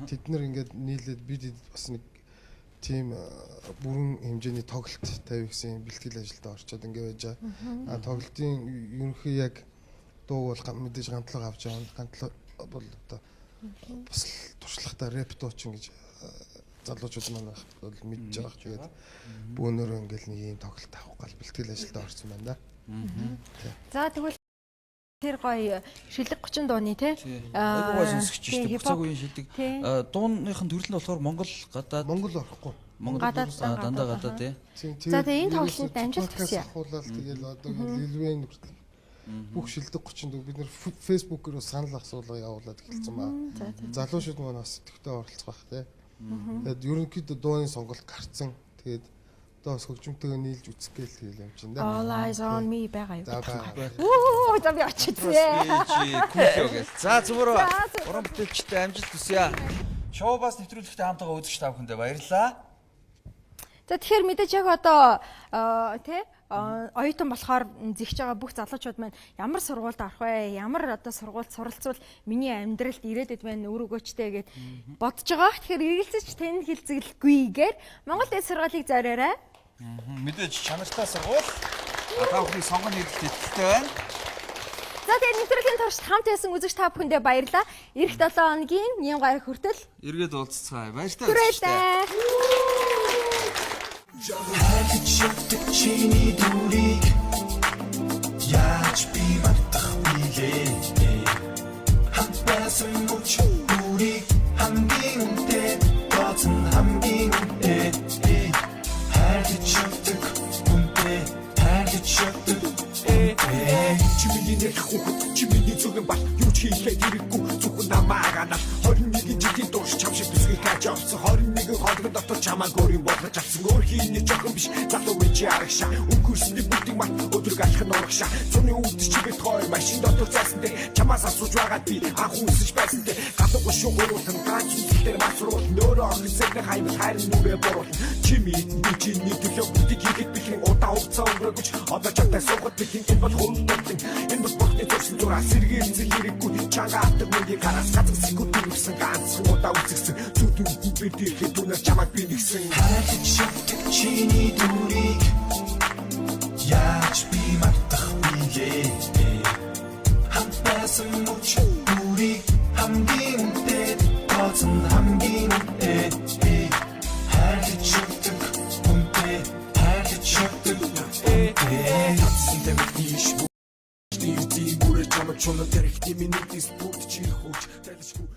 Тэд нэр ингээд нийлээд бид бас нэг тийм бүрэн хэмжээний тоглолт тавих гэсэн бэлтгэл ажилдаа орчоод ингээд байж байгаа. Тоглолтын ерөнхий яг дууг бол мэдээж гантлага авч байгаа. Гантлага бол одоо бас туршлагатай рэп дуучин гэж залуучууд маань бол мэдж байгаа. Тэгээд бөөнөрөө ингээл нэг юм тоглолт авах гал бэлтгэл ажилдаа орсон байна да. За тэгвэл тэр гоё шилэг 30 дууны тий. Айгуу гоё сонсогч шүү дээ. Бүх цаг үеийн шилдэг. Дууныхын төрөл нь болохоор Монгол орохгүй. Гадаад дандаа гадаа тий. За тэгээ энэ тоглолтод амжилт хүсье. Тэгэл одоо Лилвэн хүртэл бүх шилдэг 30 дуу бид нэр фэйсбүүкээр санал асуулга явуулаад эхэлсэн баа. Залуучууд маань бас төвтэй оролцох бах тий. Тэгээд ерөнхийдөө дууны сонголт гарцсан. Тэгээд одоо бас хөгжмөнтэйгээ нийлж үзэх гээл тэгэл юм чинь да. All eyes on me байгаа юу? Оо, за би очицээ. За зүгээр уран бүтээлчтэй амжилт хүсье. Шоу бас нэвтрүүлэгтээ хамтаа үзэж та бүхэндээ баярлалаа. За тэгэхээр мэдээж яг одоо тий оюутан болохоор зэгч байгаа бүх залуучууд маань ямар сургуульд орох вэ? Ямар одоо сургуульд суралцвал миний амьдралд ирээдүйд байна үр өгөөчтэй гэд бодож байгаа. Тэгэхээр эргэлзэж тань хилцэглэхгүйгээр Монгол Улс сургуулийг зориорой. Мэдээж чанартай сургууль. Та бүхний сонгон нийтлэлд итгэлтэй байна. За тэгээд нэвтрүүлгийн туршид хамт байсан үзэгч та бүхэндээ баярлалаа. Ирэх 7 хоногийн нэм гараг хүртэл Эргээд уулзцгаая. Баяртай. хүрээлээ. Чиний дүрийг яаж би мартах билээ хамтасан мөч дүрийг хамгийн үнэтэй боцон хамгийн үнэтэй хайрч өгдөг үнэтэй хайрч өгдөг чимэний нэг хүүхэд чимэний зүгэн бат юу ч хийхэд хэрэггүй зөвхөн намааганаа 21 жилийн турш чамшиг бүсгийг кач авсан 21 хоолны дотор чамаа гөрийн болгож авсан өөр хийний жоохон биш залуу мэж арагшаа өнгөрсөний бүгдийг мат өдрөг алах нь урагшаа цуны өвдөж чи бит хоёр машин дотор зайсан дээр чамаас асууж байгаад би анх үсэж байсан дээр гадуур шугуулсан ганц үсгээр масруул нөрөө ахсэдэ хайвал хайр нүрэ боруул чимээ би чиний төлөө бүгдийг хийхэд бэлэн удаа хугацаа өнгөрөөж одоо чадтай суугаад бэлэн энэ бол хөрөнгө энэ бол бүгдний төрсөн зураа сэргээлцэл хэрэггүй чанга атдаг мөгийг хараас газар секунд өгсөн ганцхан удаа үсгсэн зүудүүд бидэрхэд үнэр чамайг би нэгсэн хайрч чиний дүрийг яаж би мартах билээ хамтасан мөч дүрийг хамгийн үнэтэй боцон хамгийн үнэтэй хайрч өгдөг үнэтэй хайрч өгдөг татсан дэмэг тийш Ти бүрэж чамд чонод дэрхти минут дис бүгд чи хууч тайлшгүй